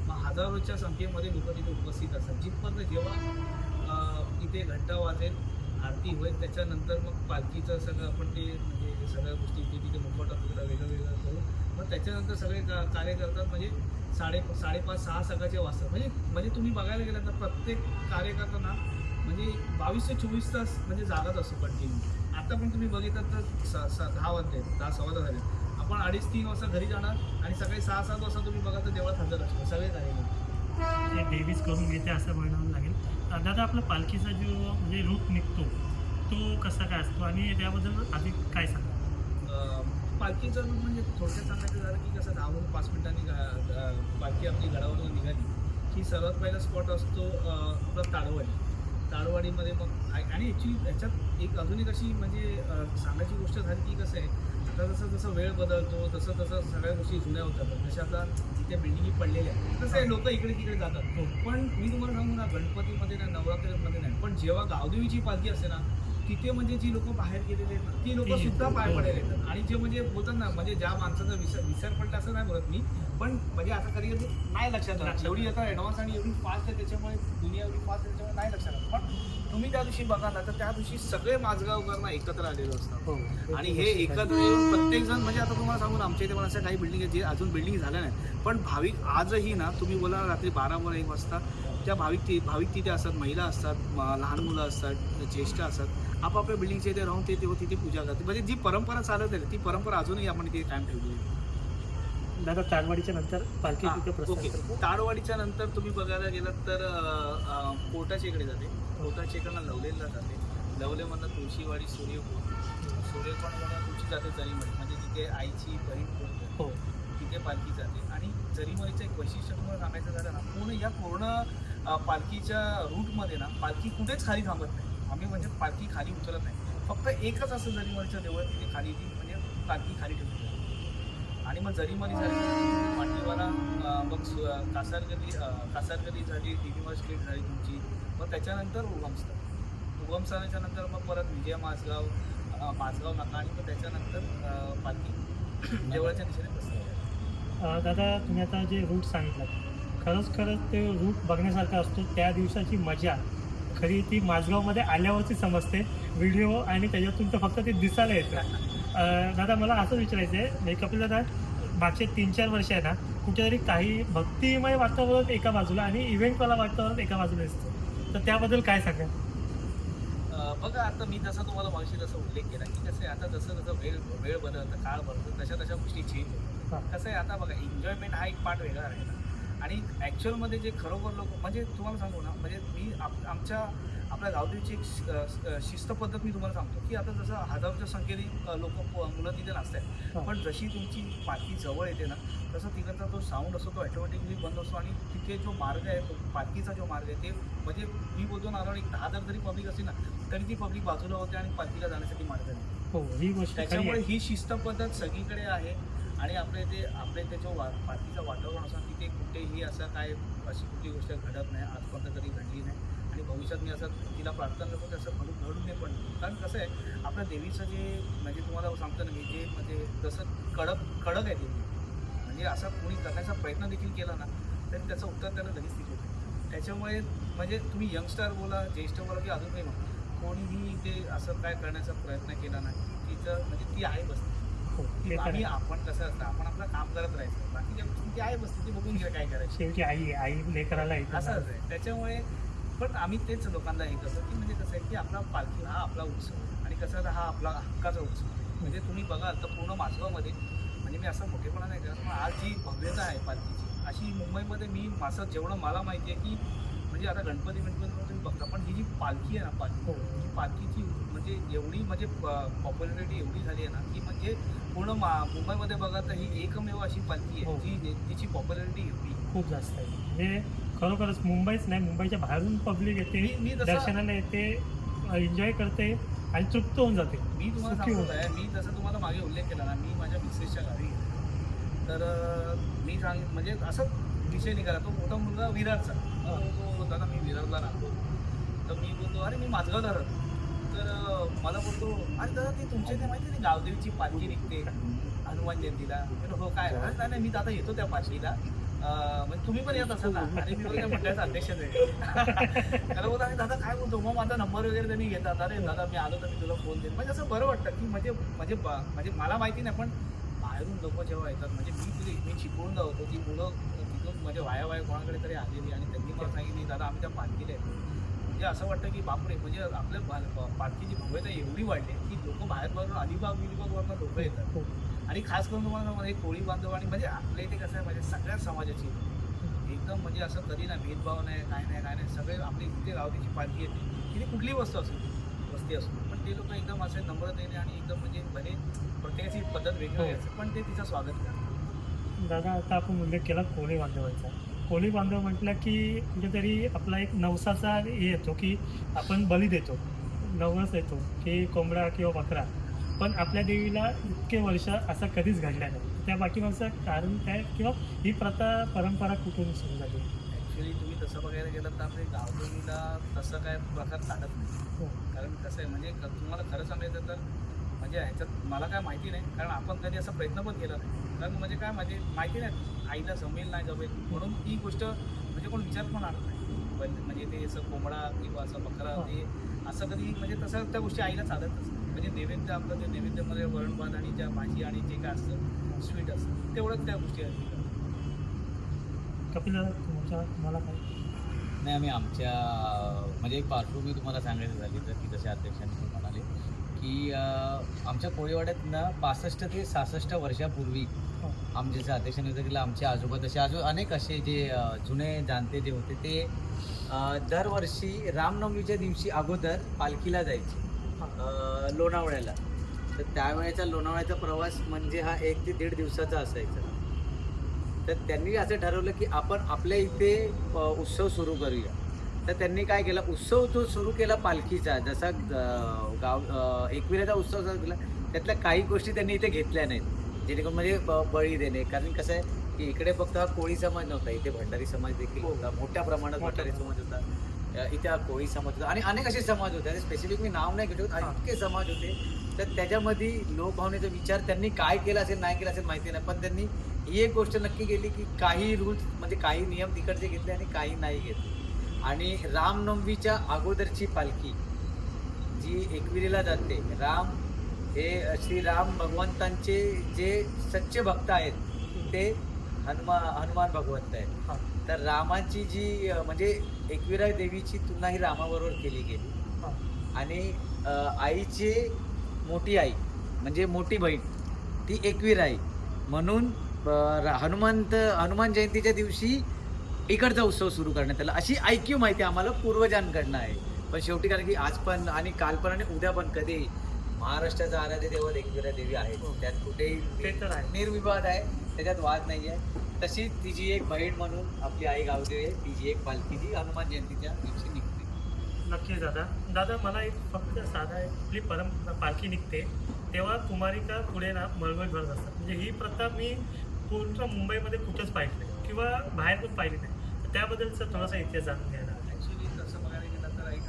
मग हजारोच्या संख्येमध्ये लोक तिथे उपस्थित असतात. जिथपर्यंत जेव्हा इथे घंटा वाजेल, आरती होईल, त्याच्यानंतर मग पालखीचं सगळं आपण ते म्हणजे सगळ्या गोष्टी तिथे मुखवटा वगैरे वेगळं करू. मग त्याच्यानंतर सगळे कार्य करतात म्हणजे 5:30 6 सकाळचे वाजतात. म्हणजे तुम्ही बघायला गेलं तर प्रत्येक कार्यकर्ता ना म्हणजे 22 ते 24 तास म्हणजे जागाच असतो कंटिन्यू. आता पण तुम्ही बघितलं तर 10 वाजले, 10 सव्वा 10 झाले. आपण 2:30-3 वाजता घरी जाणार आणि सकाळी 6-7 वाजता तुम्ही बघा तर देवळात हजर असतो सगळे कार्यकर्ते. ते देवीच करून घेते असं म्हणावं लागेल. दादा आपला पालखीचा जो म्हणजे रूट निघतो तो कसा काय असतो आणि त्याबद्दल अधिक काय सांगा? पालखीचं रूट म्हणजे थोडक्यात सांगायचं झालं की कसं 10 ते 5 मिनिटांनी पालखी आपली गडावरून निघाली की सर्वात पहिला स्पॉट असतो आपला ताडवाडीमध्ये. मग आणि ॲक्च्युली याच्यात एक अजून एक अशी म्हणजे सांगायची गोष्ट झाली की कसं आहे आता जसं वेळ बदलतो तसं सगळ्या गोष्टी जुन्या होतात. जशा आता जिथे बिल्डिंगी पडलेल्या आहेत तसं आहे लोक इकडे तिकडे जातात. पण मी तुम्हाला सांगू ना, गणपतीमध्ये ना नवरात्रीमध्ये नाही पण जेव्हा गावदेवीची पालखी असते ना तिथे म्हणजे जी लोक बाहेर गेलेले आहेत ना ती लोक सुद्धा पाय पडायला येतात. आणि जे म्हणजे बोलतात ना म्हणजे ज्या माणसाचा विसर पडला असं नाही बोलत मी, पण म्हणजे आता कधी कधी नाही लक्षात राहत. एवढी आता ॲडव्हान्स आणि एवढी फास्ट आहे त्याच्यामुळे दुनिया एवढी फास्ट आहे त्याच्यामुळे नाही लक्षात राहत. पण तुम्ही त्या दिवशी बघा ना तर त्या दिवशी सगळे माझगावकर ना एकत्र आलेलो असतात. आणि हे एकत्र येऊन प्रत्येकजण म्हणजे आता तुम्हाला सांगून आमच्या इथे पण अशा काही बिल्डिंग आहेत जे अजून बिल्डिंग झाल्या नाही पण भाविक आजही ना तुम्ही बोला रात्री 12-1 वाजता त्या भाविक तिथे असतात. महिला असतात, लहान मुलं असतात, ज्येष्ठ असतात, आपापल्या बिल्डिंगच्या इथे राहून ते तिथे पूजा करते. म्हणजे जी परंपरा चालत आहे ती परंपरा अजूनही आपण इथे कायम ठेवली आहे. दादा ताडवाडीच्या नंतर पालखी तिथे ओके, प्रस्थान करते. ताडवाडीच्या नंतर तुम्ही बघायला गेलात तर कोर्टाच्या इकडे जाते. कोर्टाच्या इकडनं लवलेला जाते. लवलेमधनं तुळशीवाडी सूर्यकोणमधनं तुळशी जाते जरीमळी म्हणजे जिथे आईची बहीण हो तिथे पालखी जाते. आणि जरीमळीचं एक वैशिष्ट्य तुम्हाला सांगायचं झालं ना पूर्ण पालखीच्या रूटमध्ये ना पालखी कुठेच खाली थांबत नाही. आम्ही म्हणजे पालखी खाली उतरत नाही. फक्त एकच असं जरीमळीच्या देवळ तिथे खाली ती म्हणजे पालखी खाली ठेवली जाते. आणि मग जरीमळी झाली मांडीवाला मग कासारगली झाली, डिव्हिमर स्ट्रीट झाली तुमची. मग त्याच्यानंतर उगमस्थानाच्या नंतर मग परत विजय माझगाव नाका आणि मग त्याच्यानंतर पालखी देवळाच्या दिशेने बसते. दादा तुम्ही आता जे रूट सांगितलं खरंच ते रूट बघण्यासारखा असतो. त्या दिवसाची मजा खरी ती माझगावमध्ये आल्यावरची समजते. व्हिडिओ आणि त्याच्यातून तर फक्त ते दिसायला येतं. दादा मला असं विचारायचं आहे म्हणजे कपिल दादा मागचे 3-4 वर्ष आहे ना कुठेतरी काही भक्तिमय वातावरण एका बाजूला आणि इव्हेंटवाला वातावरण एका बाजूला असतं, तर त्याबद्दल काय सांगा? बघा आता मी जसं तुम्हाला मागशी जसं उल्लेख केला की कसं आहे आता जसं वेळ बदलतं काळ बदलतं तशा गोष्टी चेंज होतात. कसं आहे आता बघा एन्जॉयमेंट हा एक पार्ट वेगळा राहिला आणि ॲक्च्युअलमध्ये जे खरोखर लोक म्हणजे तुम्हाला सांगू ना म्हणजे मी आपल्या गावदेवीची एक शिस्त पद्धत मी तुम्हाला सांगतो की आता जसं हजारोच्या संख्येने लोक मुलं तिथे नसतात, पण जशी तुमची पालखी जवळ येते ना तसं तिकडचा जो साऊंड असतो तो ऑटोमॅटिकली बंद असतो आणि तिथे जो मार्ग आहे तो पालखीचा जो मार्ग आहे ते म्हणजे मी बोलतो ना अराउंड एक 10,000 जरी पब्लिक असेल ना तरी ती पब्लिक बाजूला होते आणि पालखीला जाण्यासाठी मार्ग नाही. हो, ही गोष्ट खरी त्याच्यामुळे आहे. ही शिस्त पद्धत सगळीकडे आहे आणि आपले ते जो पालखीचं वातावरण असं तिथे कुठेही असं काय अशी कुठली गोष्ट घडत नाही, आजपर्यंत कधी घडली नाही आणि भविष्यात मी असं तिला प्रार्थना करतो की असं घडून नये. पण कारण कसं आहे आपल्या देवीचं जे म्हणजे तुम्हाला सांगतो ना मी जे म्हणजे जसं कडक आहे देवी, म्हणजे असा कोणी करण्याचा प्रयत्न देखील केला ना तरी त्याचं उत्तर त्याला लगेच दिलं होतं. त्याच्यामुळे म्हणजे तुम्ही यंगस्टर बोला, ज्येष्ठ बोला की अजून काही म्हणा, कोणीही ते असं काय करण्याचा प्रयत्न केला नाही तिचं म्हणजे ती आहे बसते. हो, ते ती तर आम्ही आहे. आपण कसं असतं आपण आपलं काम करत राहायचं, बाकीच्या गोष्टी ती आहे बसते, ती बघून घ्या काय करायचं शेवटी आई लेकराला असंच ऐकणार. आहे. त्याच्यामुळे पण आम्ही तेच लोकांना हे करतो की म्हणजे कसं आहे की आपला पालखी हा आपला उत्सव आणि कसं हा आपला हक्काचा उत्सव. म्हणजे तुम्ही बघाल तर पूर्ण माझगावमध्ये म्हणजे मी असं मोठेपणा नाही करत, पण आज जी भव्यता आहे पालखीची अशी मुंबईमध्ये मी माझं जेवढं मला माहिती आहे की म्हणजे आता गणपती तुम्ही बघता, पण ही जी पालखी आहे ना पालखी, ही पालखीची म्हणजे एवढी म्हणजे पॉप्युलॅरिटी एवढी झाली आहे ना की म्हणजे पूर्ण मुंबईमध्ये बघा तर ही एकमेव अशी पालखी हो. आहे जी तिची पॉप्युलॅरिटी एवढी. खूप जास्त आहे. म्हणजे खरोखरच मुंबईच नाही, मुंबईच्या बाहेरून पब्लिक येते, मी तसं- दर्शनाला येते, एन्जॉय करते आणि तृप्त होऊन जाते. मी तुम्हाला सुखी सांगतो होते. आहे, मी जसं तुम्हाला मागे उल्लेख केला ना, मी माझ्या मिसेसच्या गावी गेलो तर मी म्हणजे असं विषय निघाला. तो मोठा मुलगा विरारचा, तो दादा मी विरारला राहतो, तर मी बोलतो अरे मी माझगावला राहतो. तर मला बोलतो अरे दादा ते तुमच्या इथे माहिती नाही गावदेवीची पालखी निघते हनुमान जयंतीला. मी हो काय नाही नाही मी दादा येतो त्या पालखीला, म्हणजे तुम्ही पण येत असाल ना. आणि मी वगैरे मंडळाचा अध्यक्ष आहे. त्याला बोलतो अरे दादा काय बोलतो, मग माझा नंबर वगैरे त्यांनी घेतात, अरे दादा मी आलो तर मी तुला फोन देईन. म्हणजे असं बरं वाटतं की म्हणजे मला माहिती नाही पण बाहेरून लोक जेव्हा येतात म्हणजे मी शिकवून होतो की मुलं तिथून म्हणजे वाया कोणाकडे तरी आलेली आणि त्यांनी मला सांगितली दादा आम्ही त्या पालखीला येतो. म्हणजे असं वाटतं की बापरे, म्हणजे आपल्या पालखीची भव्यता एवढी वाढली की लोक बाहेरून अलिबागवरनं लोक येतात. हो. आणि खास करून तुम्हाला म्हणजे कोळी बांधव आणि म्हणजे आपल्या इथे कसं आहे म्हणजे सगळ्याच समाजाची एकदम म्हणजे असं कधी ना भेदभाव नाही काय नाही सगळे आपली इथे गावची पालखी येते तिथे कुठलीही वस्तू असू वस्ती असू, पण ते लोक एकदम असे नम्रतेने आणि एकदम म्हणजे भले प्रत्येकाची पद्धत वेगळी असते पण ते तिचं स्वागत करतात. दादा आता आपण उल्लेख केला कोळी बांधवांचा. कोळी बांधव म्हटलं की कुठेतरी आपला एक नवसाचा हे येतो की आपण बली देतो, नवस येतो की कोंबडा किंवा बकरा. पण आपल्या देवीला इतके वर्ष असं कधीच घडलं नाही. त्या पाठीमागचं कारण काय किंवा ही प्रथा परंपरा कुठून सुरू झाली? ॲक्च्युली तुम्ही तसं बघायला गेलं तर आपल्या गावदेवीला तसं काय प्रकार चालत नाही. हो. कारण कसं आहे म्हणजे तुम्हाला खरं सांगायचं तर म्हणजे ह्याच्यात मला काय माहिती नाही, कारण आपण कधी असा प्रयत्न पण केला नाही. कारण म्हणजे काय माहिती नाही आईला जमेल नाही जमेल म्हणून ती गोष्ट म्हणजे कोण विचार पण आणत नाही. पण म्हणजे ते असं कोंबडा किंवा असं बकरा ते असं कधी म्हणजे तसं त्या गोष्टी आईला चालतच. म्हणजे नैवेद्य आपलं ते नैवेद्यामध्ये वरण भात आणि ज्या भाजी आणि जे काय असतं स्वीट असतं तेवढंच त्या गोष्टी आहेत. कपिल दादा तुम्हाला काय? नाही आम्ही आमच्या म्हणजे एक पार्श्वभूमी तुम्हाला सांगायचं झाली तर की जसे अध्यक्षांनी पण म्हणाले की आमच्या कोळीवाड्यात ना 65 ते 66 वर्षापूर्वी आमचे जे अध्यक्षांनी होतं की आमचे आजोबा तसे अनेक असे जे जुने जाणते जे होते ते दरवर्षी रामनवमीच्या दिवशी अगोदर पालखीला जायचे लोणावळ्याला. तर त्यावेळेचा लोणावळ्याचा प्रवास म्हणजे हा 1 ते 1.5 दिवसाचा असायचा. तर त्यांनी असं ठरवलं की आपण आपल्या इथे उत्सव सुरू करूया. तर त्यांनी काय केलं, उत्सव जो सुरू केला पालखीचा, जसा एकविराचा उत्सव सुरू केला त्यातल्या काही गोष्टी त्यांनी इथे घेतल्या नाहीत जेणेकरून म्हणजे बळी देणे. कारण कसं आहे की इकडे फक्त हा कोळी समाज नव्हता, इथे भंडारी समाज देखील होता, मोठ्या प्रमाणात भंडारी समाज होता, इथे कोळी समाज होता आणि अनेक असे समाज होते. आणि स्पेसिफिक मी नाव नाही घेतो, इतके समाज होते. तर त्याच्यामध्ये लोकभावनेचा विचार त्यांनी काय केला असेल नाही केला असेल माहिती नाही, पण त्यांनी ही एक गोष्ट नक्की केली की काही रूल्स म्हणजे काही नियम तिकडचे घेतले आणि काही नाही घेतले. आणि रामनवमीच्या अगोदरची पालखी जी एकविरीला जाते, राम हे श्रीराम भगवंतांचे जे सच्चे भक्त आहेत ते हनुमान भगवंत आहेत. तर रामाची जी म्हणजे एकविरा देवीची तुलना ही रामाबरोबर केली गेली आणि आईची मोठी आई म्हणजे मोठी बहीण ती एकविरा आई म्हणून हनुमान जयंतीच्या दिवशी इकडचा उत्सव सुरू करण्यात आला अशी ऐकीव माहिती आम्हाला पूर्वजांकडनं आहे. पण शेवटी कारण की आज पण आणि काल पण आणि उद्या पण कधी महाराष्ट्राचा आराध्य दैवत एकविरा देवी आहे, त्यात ते कुठेही तर आहे. निर्विवाद आहे, त्याच्यात वाद नाही आहे. तशी तिची एक बहीण म्हणून आपली आई गावदेवी आहे, तिची एक पालखी जी हनुमान जयंतीच्या दिवशी निघते. नक्कीच दादा मला एक फक्त साधा एक आपली पालखी निघते तेव्हा कुमारिका पुढे ना मळवट भरत असतात. म्हणजे ही प्रथा मी पूर्ण मुंबईमध्ये कुठेच पाहिली नाही किंवा बाहेर पण पाहिली नाही. तर त्याबद्दलचा थोडासा इतिहास जाणून घ्यायला हवा. ॲक्च्युली तसं बघायला गेलं तर एक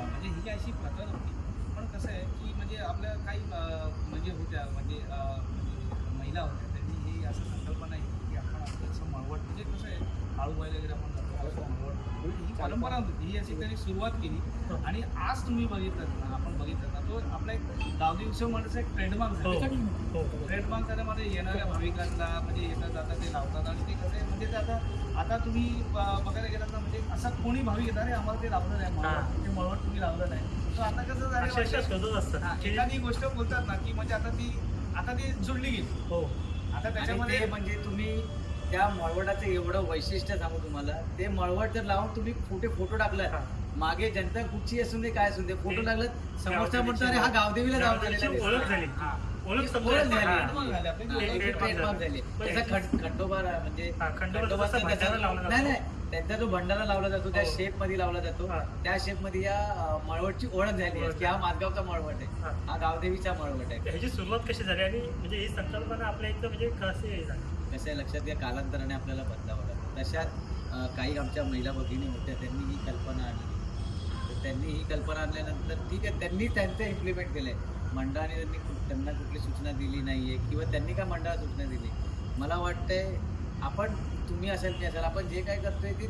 म्हणजे ही काय अशी प्रथा नव्हती, पण कसं आहे की म्हणजे आपल्या काही म्हणजे होत्या म्हणजे महिला होत्या, त्यांनी ही असं संकल्पना येते की आपण आपलं असं मळवट म्हणजे कसं आहे काळू बैल वगैरे आपण करतो असं मळवट ही परंपरा होती. ही अशी त्यांनी सुरुवात केली आणि आज तुम्ही बघितलं ना, आपण बघितलं ना, तो आपला एक गावठी उत्सव म्हणण्याचा एक ट्रेडमार्क हो झाला. हो ट्रेडमार्क झाल्यामध्ये येणाऱ्या भाविकांना म्हणजे येतात जातात ते लावतात आणि ते कसं आहे म्हणजे ते आता तुम्ही बघायला गेलात ना, म्हणजे असा कोणी भाविक येतात रे आम्हाला ते लावलं नाही मळवट, ते मळवट तुम्ही लावलं नाही. तर आता कसं अक्षरशः झालं शोधत असतात की एखादी गोष्ट बोलतात ना की म्हणजे आता ती जुळली गेली. हो आता आणि त्याच्यामध्ये ते म्हणजे तुम्ही त्या मळवटाचं एवढं वैशिष्ट्य सांगू तुम्हाला, ते मळवट जर लावून तुम्ही फोटो टाकला हा. मागे जनता कुठची असून दे काय असून दे फोटो ते टाकलं समोरचा गावदेवीची म्हणतो अरे हा गावदेवीला जाऊन गावदेवीची आलेला ओळख दिसतोय. झाली हा. ओळख ओळख समजा झाली. trademark झाले आपले. हा, एक trademark trademark झाले. झाले. पण त्याचा खंडोबा म्हणजे हा, खंडोबा खंडोबाचा जसा भंडारा लावला जातो. नाही नाही त्यांचा जो भंडारा लावला जातो त्या हो. शेप मध्ये लावला जातो, हा. त्या शेप मध्ये या मळवटची ओळख झाली आहे ओळख की हा माझगावचा मळवट हा. आहे, हा गावदेवीचा मळवट आहे. ह्याची सुरुवात कशी झाली आणि म्हणजे ही संकल्पना आपल्या इथं म्हणजे कशी हे झाली. कसं आहे लक्षात घ्या, कालांतराने आपल्याला बदलावं लागतं. तशात काही आमच्या महिला भगिनी होत्या, त्यांनी ही कल्पना आणली. तर त्यांनी ही कल्पना आणल्यानंतर ठीक आहे, त्यांनी त्यांचं इम्प्लिमेंट केलंय. मंडळाने त्यांना कुठली सूचना दिली नाहीये किंवा त्यांनी काय मंडळाला सूचना दिली. मला वाटतंय आपण तुम्ही असेल मी असेल, आपण जे काय करतोय ते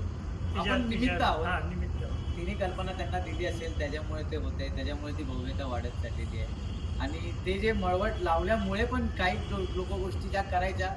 आपण निमित्त आहोत. हा निमित्त. तिने कल्पना त्यांना दिली असेल, त्याच्यामुळे ते होते, त्याच्यामुळे ती भव्यता वाढत चाललेली आहे. आणि ते जे मळवट लावल्यामुळे पण काही लोक गोष्टी ज्या करायच्या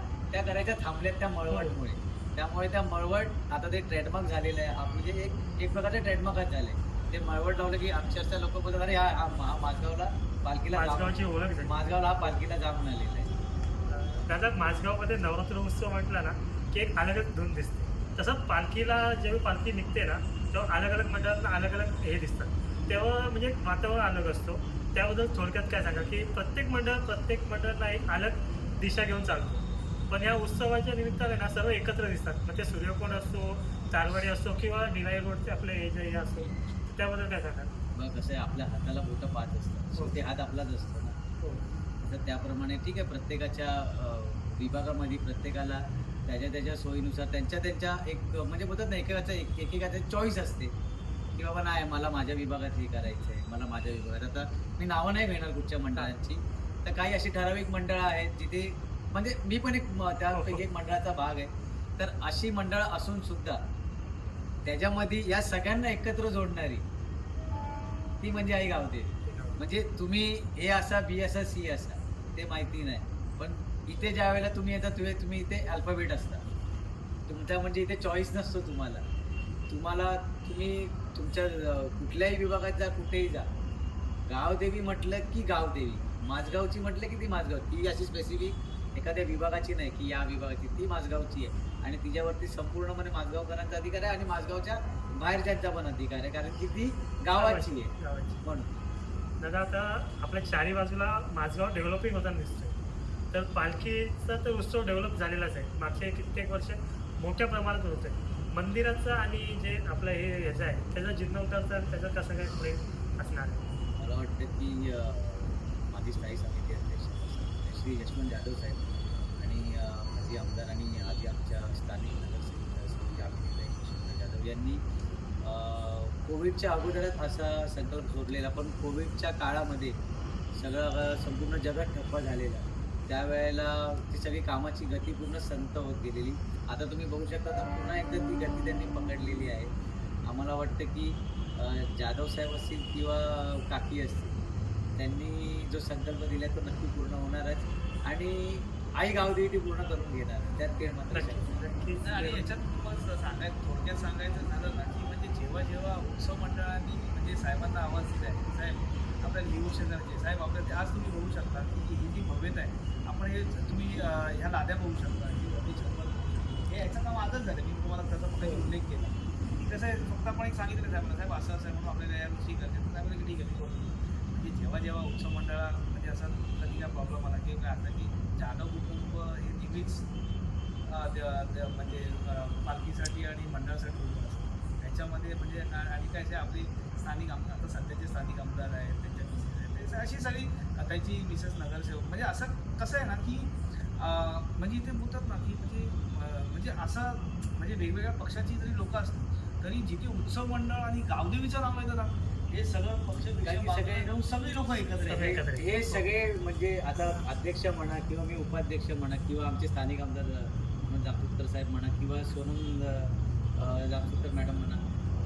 थांबल्यात त्या मळवटमुळे. त्यामुळे त्या मळवट आता ते ट्रेडमार्क झालेलं आहे. म्हणजे एक प्रकारचे ट्रेडमार्कच झाले. ते मळवट लावलं की अक्षरशः लोक बोलतात अरे हा माझगावला पालखीला माझगावची ओळख झाली. माझगावला हा पालखीला जाऊन आलेला आहे. दादा माझगावमध्ये नवरात्र उत्सव म्हटला ना की एक अलगच धून दिसते. तसंच पालखीला जेव्हा पालखी निघते ना तेव्हा अलग अलग मंडळातून अलग अलग हे दिसतात. तेव्हा म्हणजे एक वातावरण अलग असतो. त्याबद्दल थोडक्यात काय सांगा की प्रत्येक मंडळाला एक अलग दिशा घेऊन चालतो. पण या उत्सवाच्या निमित्ताने ना सर्व एकत्र दिसतात. मग ते सूर्यकोण असतो, तारवाडी असतो किंवा डिनाई रोडचे आपले हे जे असतो, त्याबद्दल काय सांगा. मग कसं आहे, आपल्या हाताला बोटं पाच असतात, शेवटी हात आपलाच असतो ना. तर त्याप्रमाणे ठीक आहे, प्रत्येकाच्या विभागामध्ये प्रत्येकाला त्याच्या सोयीनुसार त्यांच्या एक म्हणजे बोलतात ना एकेकाचं चॉईस असते की बाबा नाही मला माझ्या विभागात हे करायचं आहे, मला माझ्या विभागात. आता मी नावं नाही घेणार कुठच्या मंडळांची, तर काही अशी ठराविक मंडळं आहेत जिथे म्हणजे मी पण त्यापैकी एक मंडळाचा भाग आहे. तर अशी मंडळं असून सुद्धा त्याच्यामध्ये या सगळ्यांना एकत्र जोडणारी ती म्हणजे आई गावदेवी. म्हणजे तुम्ही ए असा बी असा सी असा ते माहिती नाही, पण इथे ज्या वेळेला तुम्ही येता तुम्ही इथे अल्फाबेट असता. तुमचा म्हणजे इथे चॉईस नसतो तुम्ही तुमच्या कुठल्याही विभागात जा, कुठेही जा, गावदेवी म्हटलं की गावदेवी, माझगावची म्हटलं की ती माझगाव. ती अशी स्पेसिफिक एखाद्या विभागाची नाही की या विभागाची, ती माझगावची आहे आणि तिच्यावरती संपूर्णपणे माझगावकरांचा अधिकार आहे आणि माझगावच्या बाहेरच्यांचा पण अधिकार आहे, कारण की ती गावाची आहे म्हणून. दादा आता आपल्या चारी बाजूला माझगाव डेव्हलपिंग होताना दिसतोय. तर पालखीचा तर उत्सव डेव्हलप झालेलाच आहे. मागचे कित्येक वर्ष मोठ्या प्रमाणात होत आहे. मंदिराचं आणि जे आपलं हे ह्याचं आहे त्याचा जीर्णोद्धारचा त्याचा कसं काय पुढे असणार आहे. मला वाटतं की माझी स्थायी समिती अध्यक्ष श्री यशवंत जाधव साहेब आणि माजी आमदार आणि आधी आमच्या स्थानिक नगरसेविका श्री यामिनीताई जाधव यांनी कोविडच्या अगोदरच असा संकल्प सोडलेला, पण कोविडच्या काळामध्ये संपूर्ण जगात ठप्प झालेला. त्यावेळेला ती सगळी कामाची गती पूर्ण संत होत गेलेली. आता तुम्ही बघू शकता तर पुन्हा एकदा ती गती त्यांनी पकडलेली आहे. आम्हाला वाटतं की जाधव साहेब असतील किंवा काकी असतील, त्यांनी जो संकल्प दिला तो नक्की पूर्ण होणारच आणि आई गावदेवी ती पूर्ण करून घेणार, त्यात काही मात्र नक्कीच. आणि याच्यात तुम्हाला थोडक्यात सांगायचं झालं ना की म्हणजे जेव्हा उत्सव मंडळांनी म्हणजे साहेबांना आवाज दिला आहे, साहेब आपल्याला लिहू शकणार साहेब आपल्याला, आज तुम्ही बघू शकता की ही जी भव्यता आहे, आपण हे तुम्ही ह्या लाद्या बघू शकता, ही मोठी छप्पर हे याचं नाव आजच झालं. मी तुम्हाला त्याचा कुठे उल्लेख केला. कसं आहे फक्त आपण एक सांगितलं साहेबांना साहेब असं असं आहे म्हणून आपल्याला या गोष्टी करतात तर साहेब की ठीक आहे मी करतो. म्हणजे जेव्हा जेव्हा उत्सव मंडळा म्हणजे असा कधी काय प्रॉब्लेम आला किंवा काय असला की जाधव कुटुंब हे नेहमीच म्हणजे पालखीसाठी आणि मंडळासाठी उभं असतं. त्याच्यामध्ये म्हणजे आणि काय जे आपली स्थानिक आमदार आता सध्याचे स्थानिक आमदार आहेत त्यांच्या मिसेस आहेत ते अशी सगळी त्यांची मिसेस नगरसेवक म्हणजे असं कसं आहे ना की म्हणजे इथे बोलतात ना की म्हणजे असं म्हणजे वेगवेगळ्या पक्षाची जरी लोकं असतील तरी जिथे उत्सव मंडळ आणि गावदेवीचं नाव येतं ना हे सगळं पक्ष सगळी लोक एकत्र आहेत. हे सगळे म्हणजे आता अध्यक्ष म्हणा किंवा मी उपाध्यक्ष म्हणा किंवा आमचे स्थानिक आमदार जामसुदकर साहेब म्हणा किंवा सोनम जामसुदकर मॅडम म्हणा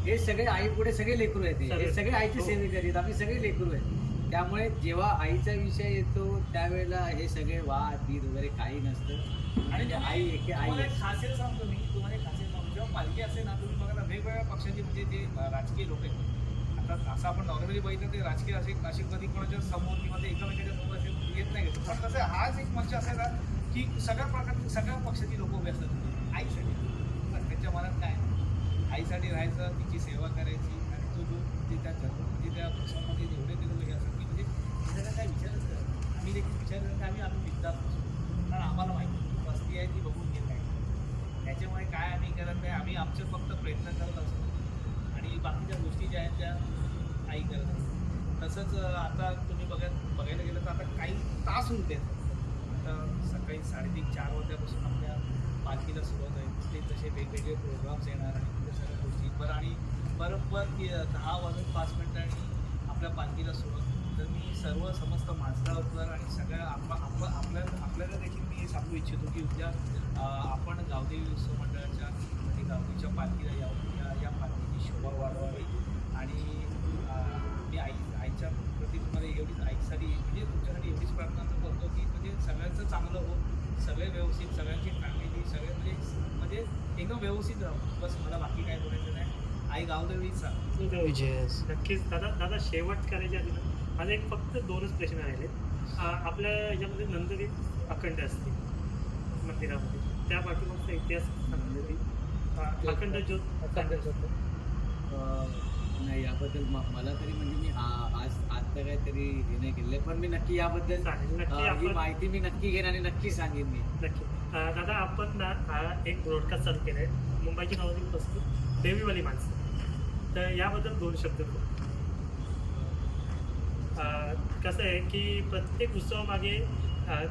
हे सगळे आई पुढे सगळे लेकरू आहेत. हे सगळे आईचे सेवेकरी आहेत. आम्ही सगळे लेकरू आहेत. त्यामुळे जेव्हा आईचा विषय येतो त्यावेळेला हे सगळे वाद बीद वगैरे काही नसतं आणि आई एके आई तुम्हाला एक खासियत सांगतो मी तुम्हाला एक खासियत सांगतो जेव्हा पालखी असेल ना तुम्ही बघा ना वेगवेगळ्या पक्षाचे म्हणजे जे राजकीय लोक आहेत आता असं आपण नॉर्मली बघितलं ते राजकीय असे कधी कोणाच्या समोर किंवा ते एकमेकांच्या समोर असे येत नाही घेतो पण कसं हाच एक मंच असायचा की सगळ्या प्रकारची सगळ्या पक्षाची लोक उभे असतात आईसाठी पण त्यांच्या मनात काय आईसाठी राहायचं तिची सेवा करायची आणि तो जो त्या म्हणजे त्या पक्षामध्ये जेवढे ते लोक हे असतात की म्हणजे त्याला काय विचारच करत आम्ही देखील विचार करत आम्ही विकतात कारण आम्हाला माहिती वस्ती आहे ती बघून घेत नाही त्याच्यामुळे काय आम्ही करत नाही आम्ही आमचे फक्त प्रयत्न करत असतो आणि बाकीच्या गोष्टी ज्या आहेत त्या आई करत असतो. तसंच आता तुम्ही बघायला गेलं तर आता काही तास उरते आता सकाळी 3:30-4 वाजल्यापासून आपल्या पालखीला सुरुवात आहे ते तसे वेगवेगळे प्रोग्राम्स येणार आणि त्या सगळ्या गोष्टी बरं आणि बरोबर 10:05 आपल्या पालखीला सुरुवात तर मी सर्व समस्त माझगावकर आणि सगळ्या आपल्याला देखील मी हे सांगू इच्छितो की उद्या आपण गावदेवी उत्सव मंडळाच्या म्हणजे गावदेवीच्या पालखीला यावं या पालखीची शोभा वाढवावी आणि मी आईच्या प्रती तुम्हाला एवढीच आईसाठी म्हणजे तुमच्यासाठी एवढीच प्रार्थना करतो की म्हणजे सगळ्यांचं चांगलं हो सगळे व्यवस्थित सगळ्यांची फॅमिली सगळे म्हणजे एकदम व्यवस्थित राहू बस मला बाकी काय बोलायचं नाही आई गावदेवीचा नक्कीच दादा शेवट करायच्या आधी ना माझे एक फक्त 2च प्रश्न राहिले आपल्या याच्यामध्ये नंदरी अखंड असते मंदिरामध्ये त्या पाठीमागचा इतिहास सांगितलं अखंड ज्योत नाही याबद्दल मला तरी म्हणजे मी आज तर काहीतरी हे नाही केलेलं पण मी नक्की याबद्दल ही माहिती मी नक्की घेईन आणि नक्की सांगेन मी नक्की दादा आपण ना एक ब्रॉडकास्ट चालू केला आहे मुंबईची नावाची वस्तू देवीवाली माणसं तर याबद्दल 2 शब्द कसं आहे की प्रत्येक उत्सवामागे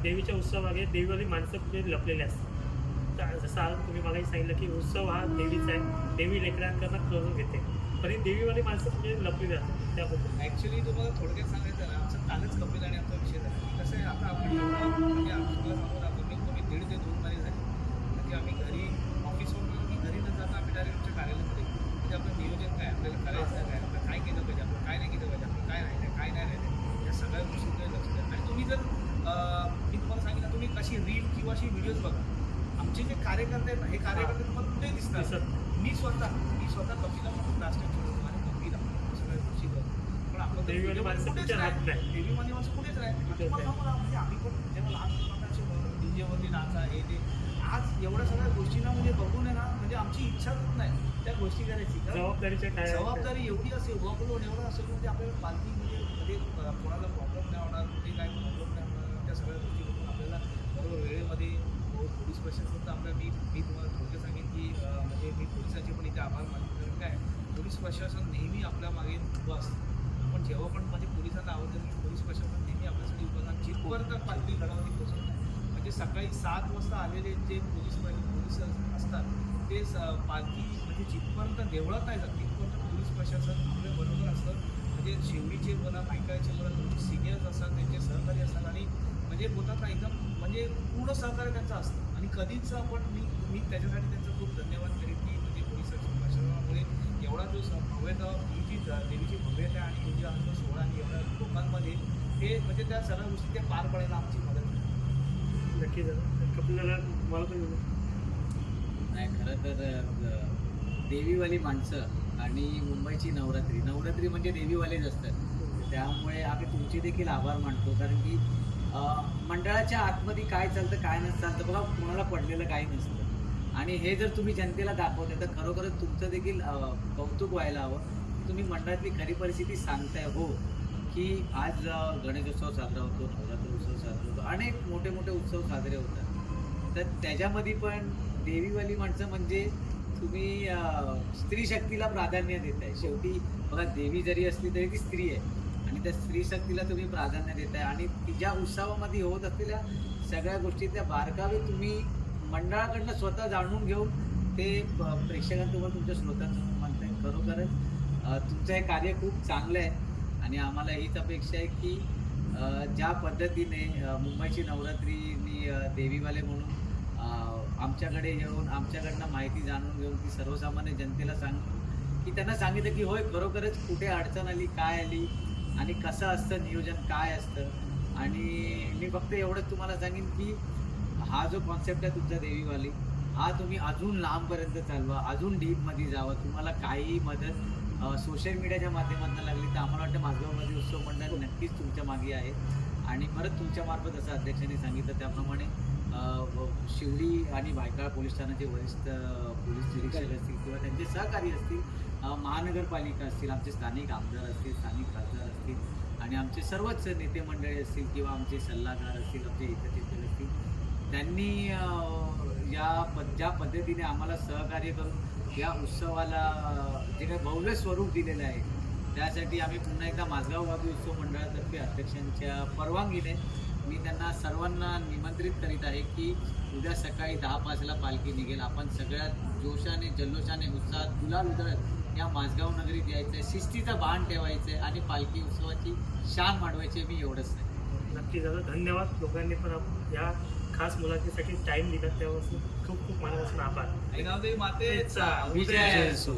देवीच्या उत्सवामागे देवीवाली माणसं कुठे लपलेली असतात जसं तुम्ही मलाही सांगितलं की उत्सव हा देवीचा आहे देवी लेकरांकडनं करून घेते पण ही देवीवाली माणसं कुठे लपलेली असतात त्याबद्दल ॲक्च्युली तुम्हाला थोडक्यात सांगायचं ना आमचं कालच कपिल आणि आमचा विषय झाला कसं आहे आता आपण म्हणजे आमचं सांगून आपण कमीत कमी 1.5 ते 2 महिने झाले म्हणजे आम्ही घरी ऑफिसवरून आलो की घरी न जाता आम्ही डायरेक्ट आमच्या कार्यालयामध्ये म्हणजे आपलं नियोजन काय आपल्याला करायचं काय आपलं काय केलं पाहिजे आपलं काय नाही केलं पाहिजे आपलं काय राहिलं काय नाही राहिलं या सगळ्या गोष्टींकडे लक्ष द्या आणि तुम्ही जर मी तुम्हाला सांगितलं तुम्ही कशी रील किंवा अशी व्हिडिओज बघा आमचे जे कार्यकर्ते आहेत ना हे कार्यकर्ते तुम्हाला कुठेही दिसतात मी स्वतः कपिला म्हणून प्लास्टिक छोडून आणि कपिला सगळ्या गोष्टी करतो पण आपलं देवीवाली माणसं कुठेच राहत नाही देवीवाली माणसं कुठेच राहत म्हणजे आम्ही पण जेव्हा लहान मुलांचे डीजेवरती नाचा हे ते आज एवढ्या सगळ्या गोष्टींना म्हणजे बघून आहे ना म्हणजे आमची इच्छा होत नाही त्या गोष्टी करायची जबाबदारीच्या काय जबाबदारी एवढी असेल ओव्हरलोड एवढं असेल म्हणजे आपल्याला पालखी म्हणजे कोणाला प्रॉब्लेम नाही होणार कुठे काय प्रॉब्लेम नाही होणार त्या सगळ्या गोष्टी बघून आपल्याला बरोबर वेळेमध्ये पोलीस प्रशासनाचं आपल्याला मी तुम्हाला थोडक्यात सांगेन की म्हणजे मी पोलिसांचे पण इथे आभार मानतो कारण काय पोलीस प्रशासन नेहमी आपल्या मागे उभं असतं पण जेव्हा पण म्हणजे पोलिसांना आवाज देतो की पोलीस प्रशासन नेहमी आपल्यासाठी उभं असतं जिथपर्यंत पालखी घडावती पोहोचत नाही म्हणजे सकाळी 7 वाजता आलेले जे पोलीस असतात ते पालखी म्हणजे जिथपर्यंत देवळात नाही जात तिथपर्यंत पोलीस प्रशासन आपल्या बरोबर असतं म्हणजे शिवडीचे बोला नायकाचे बोला सिनियर्स असतात त्यांचे सहकारी असतात आणि म्हणजे बोलतात ना एकदम म्हणजे पूर्ण सहकार्य त्यांचं असतं आणि कधीच आपण मी त्याच्यासाठी त्यांचं खूप धन्यवाद करेन की म्हणजे पोलीस प्रशासनामुळे एवढा जो भव्यता देवीची भव्यता आणि हा जो सोहळा आणि एवढ्या लोकांमध्ये ते म्हणजे त्या सगळ्या गोष्टी ते पार पडायला आमची मदत होती नक्की झालं कपिलाला मला पण नाही खरं तर देवीवाली माणसं आणि मुंबईची नवरात्री म्हणजे देवीवालेच असतात त्यामुळे आम्ही तुमचे देखील आभार मानतो कारण की मंडळाच्या आतमध्ये काय चालतं काय नसतं चालतं बघा कोणाला पडलेलं काही नसतं आणि हे जर तुम्ही जनतेला दाखवते तर खरोखरच तुमचं देखील कौतुक व्हायला हवं. तुम्ही मंडळातली खरी परिस्थिती सांगताय हो, की आज गणेशोत्सव साजरा होतो, नवरात्र उत्सव साजरा होतो, अनेक मोठे मोठे उत्सव साजरे होतात. तर त्याच्यामध्ये पण देवीवाली माणसं म्हणजे तुम्ही स्त्री शक्तीला प्राधान्य देत आहे. शेवटी बघा, देवी जरी असली तरी ती स्त्री आहे आणि त्या स्त्री शक्तीला तुम्ही प्राधान्य देत आहे आणि तिच्या उत्सवामध्ये होत असलेल्या सगळ्या गोष्टीतल्या बारकावे तुम्ही मंडळाकडनं स्वतः जाणून घेऊन ते प्रेक्षकांसमोर, तुमच्या श्रोत्यांसमोर म्हणताय. खरोखरच तुमचं हे कार्य खूप चांगलं आहे आणि आम्हाला हीच अपेक्षा आहे की ज्या पद्धतीने मुंबईची नवरात्री देवीवाले म्हणून आमच्याकडे येऊन आमच्याकडनं माहिती जाणून घेऊन ती सर्वसामान्य जनतेला सांगून की त्यांना सांगितलं की होय, खरोखरच कुठे अडचण आली, काय आली आणि कसं असतं नियोजन, काय असतं. आणि मी फक्त एवढंच तुम्हाला सांगेन की हा जो कॉन्सेप्ट आहे तुमचा देवीवाली, हा तुम्ही अजून लांबपर्यंत चालवा, अजून डीपमध्ये जावा. तुम्हाला काही मदत सोशल मीडियाच्या माध्यमातून लागली तर आम्हाला वाटतं माझगावमध्ये उत्सव मंडळ नक्कीच तुमच्या मागे आहे. आणि परत तुमच्या मार्फत असं अध्यक्षांनी सांगितलं त्याप्रमाणे शिवडी आणि भायखळा पोलीस ठाण्याचे वरिष्ठ पोलीस निरीक्षक असतील किंवा त्यांचे सहकारी असतील, महानगरपालिका असतील, आमचे स्थानिक आमदार असतील, स्थानिक खासदार असतील आणि आमचे सर्वच नेते मंडळी असतील किंवा आमचे सल्लागार असतील, आमचे हितचिंतक असतील, त्यांनी ज्या पद्धतीने आम्हाला सहकार्य करून या उत्सवाला जे काही भव्य स्वरूप दिलेलं आहे त्यासाठी आम्ही पुन्हा एकदा माझगाव वाघी उत्सव मंडळातर्फे अध्यक्षांच्या परवानगीने मी त्यांना सर्वांना निमंत्रित करीत आहे की उद्या सकाळी 10:05 पालखी निघेल. आपण सगळ्यात जोशाने, जल्लोषाने, उत्साहात, गुलाल उधळत या माझगाव नगरीत यायचं आहे, शिस्तीचा बाण ठेवायचं आहे आणि पालखी उत्सवाची शान वाढवायची. मी एवढंच नाही. नक्की दादा, धन्यवाद. लोकांनी पण या खास मुलाखतीसाठी टाइम दिला त्यापासून खूप खूप मनापासून आभार. ऐनावदेवी मातेचा विजय असो.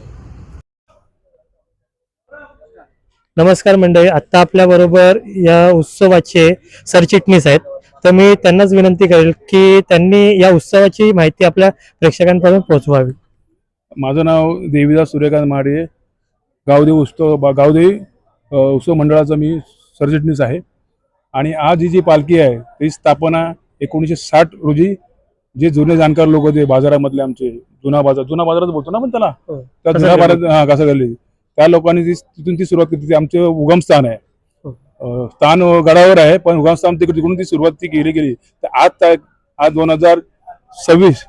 नमस्कार मंडळी, आत्ता आपल्याबरोबर या उत्सवाचे सरचिटणीस आहेत, तर मी त्यांनाच विनंती करेल की त्यांनी या उत्सवाची माहिती आपल्या प्रेक्षकांपर्यंत पोहोचवावी. माझं नाव देवीदास सूर्यकांत महाडिये, गावदेवी उत्सव मंडळाचा मी सरचिटणीस आहे. आणि आज ही जी पालखी आहे ती स्थापना 1960 रोजी जे जुने जाणकार लोक होते बाजारामधले, आमचे जुना बाजारच बोलतो ना आपण त्याला, त्या जुना बाजार कासागल्ली, त्या लोकांनी तिथून ती सुरुवात केली. आमचे उगमस्थान आहे, स्थान गडावर आहे पण उगमस्थान तिकडून ती सुरुवात ती गेली. तर आज 2026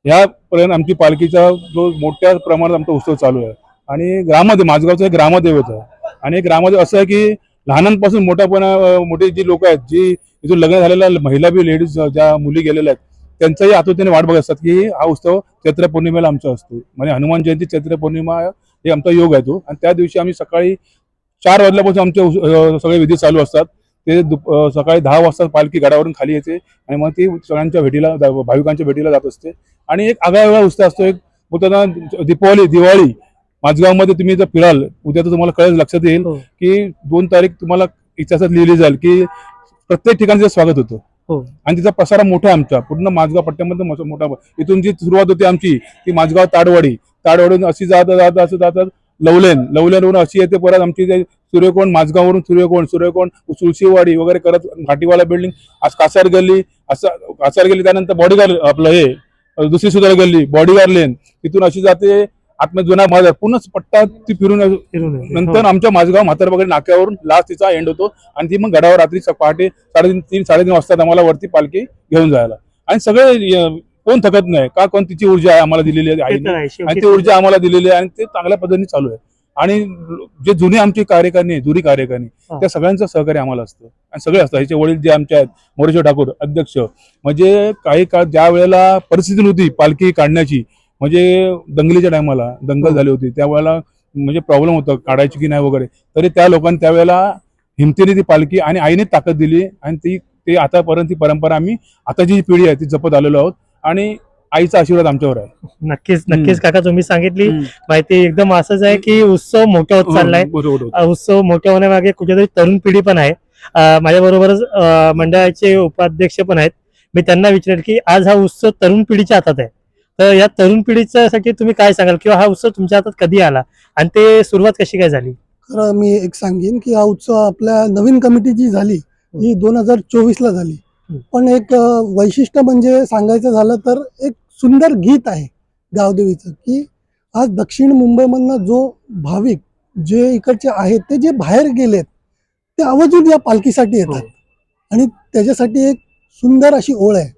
यापर्यंत आमची पालखीचा जो मोठ्या प्रमाणात आमचा उत्सव चालू आहे. आणि माझगावचं हे ग्रामदैवत आहे आणि ग्रामदैवत असं आहे की लहानांपासून मोठे जी लोक आहेत, जी इथून लग्न झालेल्या महिला बी, लेडीज ज्या मुली गेलेल्या आहेत, त्यांचाही आतुरतेने वाट बघत असतात की हा उत्सव चैत्र पौर्णिमेला आमचा असतो. म्हणजे हनुमान जयंती, चैत्र पौर्णिमा हे आमचा योग आहे तो. आणि त्या दिवशी आम्ही सकाळी 4 वाजल्यापासून आमचे सगळे विधी चालू असतात. ते सकाळी 10 वाजता पालखी गडावरून खाली येते आणि मग ती सगळ्यांच्या भेटीला, भाविकांच्या भेटीला जात असते. आणि एक आगळा उत्साह असतो. एक बोलताना दिवाळी माझगावमध्ये तुम्ही जर फिराल उद्या तर तुम्हाला कळेल, लक्षात येईल की 2 तारीख तुम्हाला इतिहासात लिहिली जाईल की प्रत्येक ठिकाणी स्वागत होतं. आणि तिचा पसारा मोठा आमचा पूर्ण माझगाव पट्ट्यामध्ये मोठा. इथून जी सुरुवात होती आमची ती माझगाव ताडवाडीवरून अशी जातात लवलेनवरून अशी येते. परत आमची ते सूर्यकोण, माझगाववरून सूर्यकोण तुळशीवाडी वगैरे करत घाटीवाला बिल्डिंग, कासार गल्ली त्यानंतर बॉडीगार्ड आपलं हे दुसरी सुधार गल्ली, बॉडीगार्ड लेन, तिथून अशी जाते आतमध्ये जुना बाजार, पूर्ण पट्टा ती फिरून नंतर आमच्या माझगाव म्हातारबागडी नाक्यावरून लास्ट तिचा एंड होतो. आणि ती मग गडावर रात्री पहाटे 3:30 वाजता आम्हाला वरती पालखी घेऊन जायला. आणि सगळे कोण थकत नाही का, कोण तिची ऊर्जा आहे आम्हाला दिलेली आहे आणि ती ऊर्जा आम्हाला दिलेली आहे आणि ते चांगल्या पद्धतीने चालू आहे. आणि जे जुनी आमची कार्यकारिणी त्या सगळ्यांचं सहकार्य आम्हाला असतं आणि सगळे असतं. ह्याचे वडील जे आमचे आहेत, मोरेश्वर ठाकूर अध्यक्ष, म्हणजे काही काळ ज्या वेळेला परिस्थिती नव्हती पालखी काढण्याची, म्हणजे दंगलीच्या टायमाला दंगल झाली होती त्यावेळेला, म्हणजे प्रॉब्लेम होतं काढायची की नाही वगैरे, तरी त्या लोकांनी त्यावेळेला हिमतीने ती पालखी आणि आईने ताकद दिली आणि ते आतापर्यंत ती परंपरा आम्ही आता जी पिढी आहे ती जपत आलेलो आहोत आणि आईचा आशीर्वाद आमच्यावर आहे. नक्कीच काका, तुम्ही सांगितली माहिती एकदम असंच आहे की उत्सव मोठा होत चाललाय. उत्सव मोठ्या होण्यामागे कुठेतरी तरुण पिढी पण आहे. माझ्या बरोबरच मंडळाचे उपाध्यक्ष पण आहेत. मी त्यांना विचारेल की आज हा उत्सव तरुण पिढीच्या हातात आहे, तर या तरुण पिढीच्यासाठी तुम्ही काय सांगाल किंवा हा उत्सव तुमच्या हातात कधी आला आणि ते सुरुवात कशी काय झाली? तर मी एक सांगेन की हा उत्सव आपल्या नवीन कमिटी जी झाली ही 2024 ला झाली. पण एक वैशिष्ट्य म्हणजे सांगायचं झालं तर एक सुंदर गीत आहे गावदेवीचं, की आज दक्षिण मुंबईमधनं जो भाविक जे इकडचे आहेत ते जे बाहेर गेलेत ते आवर्जून या पालखीसाठी येतात. आणि त्याच्यासाठी एक सुंदर अशी ओळ आहे,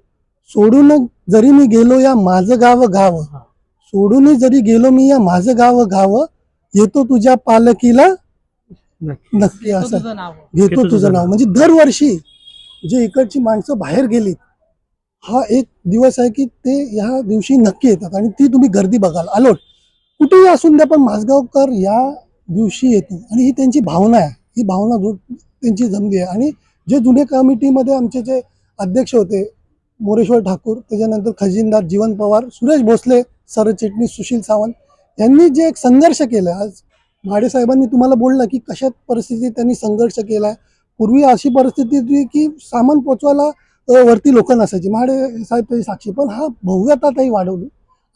सोडून जरी मी गेलो या माझं गाव गाव, सोडून जरी गेलो मी या माझं गाव गाव, येतो तुझ्या पालखीला नक्की, असं घेतो तुझं नाव. म्हणजे दरवर्षी जे इकडची माणसं बाहेर गेली, हा एक दिवस आहे की ते ह्या दिवशी नक्की येतात आणि ती तुम्ही गर्दी बघाल. आलोट कुठेही असून द्या, पण माझगावकर या दिवशी येतो आणि ही त्यांची भावना आहे. ही भावना त्यांची जमली आहे. आणि जे जुने कमिटीमध्ये आमचे जे अध्यक्ष होते मोरेश्वर ठाकूर, त्याच्यानंतर खजिनदार जीवन पवार, सुरेश भोसले, सरचिटणीस सुशील सावंत यांनी जे एक संघर्ष केला, आज माडे साहेबांनी तुम्हाला बोललं की कशा परिस्थितीत त्यांनी संघर्ष केला. पूर्वी अशी परिस्थिती होती की सामान पोचवायला वरती लोक नसायची, माडे साहेब त्याची साक्षी, पण हा भव्यता ताई वाढवली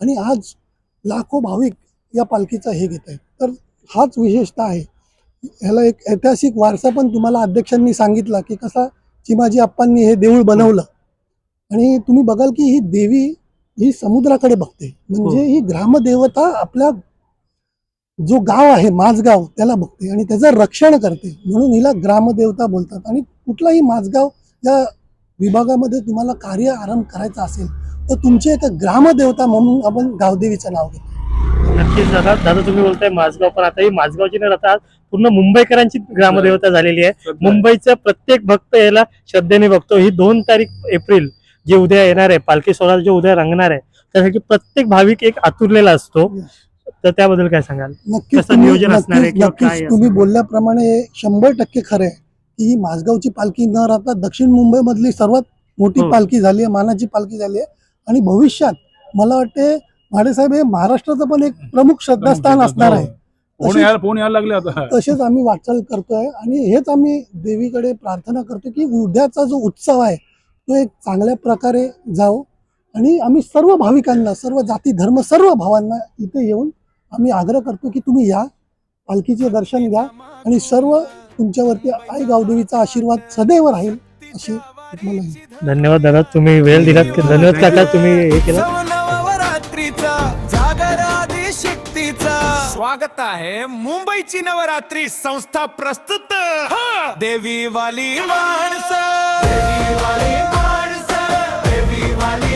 आणि आज लाखो भाविक या पालखीचा हे घेत आहेत. तर हाच विशेषता आहे. ह्याला एक ऐतिहासिक वारसा पण तुम्हाला अध्यक्षांनी सांगितला की कसा चिमाजी आप्पांनी हे देऊळ बनवलं. आणि तुम्ही बघाल की ही देवी ही समुद्राकडे बघते, म्हणजे ही ग्रामदेवता आपल्या जो गाव आहे माझगाव त्याला बघते आणि त्याचं रक्षण करते, म्हणून हिला ग्रामदेवता बोलतात. आणि कुठलाही माझगाव या विभागामध्ये तुम्हाला कार्य आरंभ करायचा असेल तर तुमची एक ग्रामदेवता म्हणून आपण गावदेवीचं नाव घेतो. नक्कीच दादा. दादा तुम्ही बोलताय माझगाव, पण आता ही माझगावची न राहता पूर्ण मुंबईकरांची ग्रामदेवता झालेली आहे. मुंबईचा प्रत्येक भक्त याला श्रद्धेने बघतो. ही 2 तारीख एप्रिल जे उद्या येणार आहे, पालखी सोहळा जो उद्या रंगणार आहे, त्यासाठी प्रत्येक भाविक एक आतुरलेला असतो. तर त्याबद्दल काय सांगाल? नक्कीच कसं नियोजन असणार आहे किंवा काय नक्कीच तुम्ही बोलल्याप्रमाणे 100% खरं आहे की ही माझगावची पालखी न राहता दक्षिण मुंबईमधली सर्वात मोठी पालखी झाली आहे, मानाची पालखी झाली आहे. आणि भविष्यात मला वाटते माडेसाहेब हे महाराष्ट्राचं पण एक प्रमुख श्रद्धास्थान असणार आहे. फोन यायला लागले आता. तसेच आम्ही वाटचाल करतोय आणि हेच आम्ही देवीकडे प्रार्थना करतो की उद्याचा जो उत्सव आहे तो एक चांगल्या प्रकारे जावो. आणि आम्ही सर्व भाविकांना, सर्व जाती धर्म, सर्व भावांना इथे येऊन आम्ही आग्रह करतो की तुम्ही या, पालखीचे दर्शन घ्या आणि सर्व तुमच्यावरती आई गावदेवीचा आशीर्वाद सदैव राहील अशी मला. धन्यवाद दादा, तुम्ही वेळ दिलात. धन्यवाद काका, तुम्ही हे केलं. नवरात्रीचा जागर आदी शक्तीचा स्वागत आहे. मुंबईची नवरात्री संस्था प्रस्तुत देवी वाली माणसं, देवी वाली माणसं, देवी वाली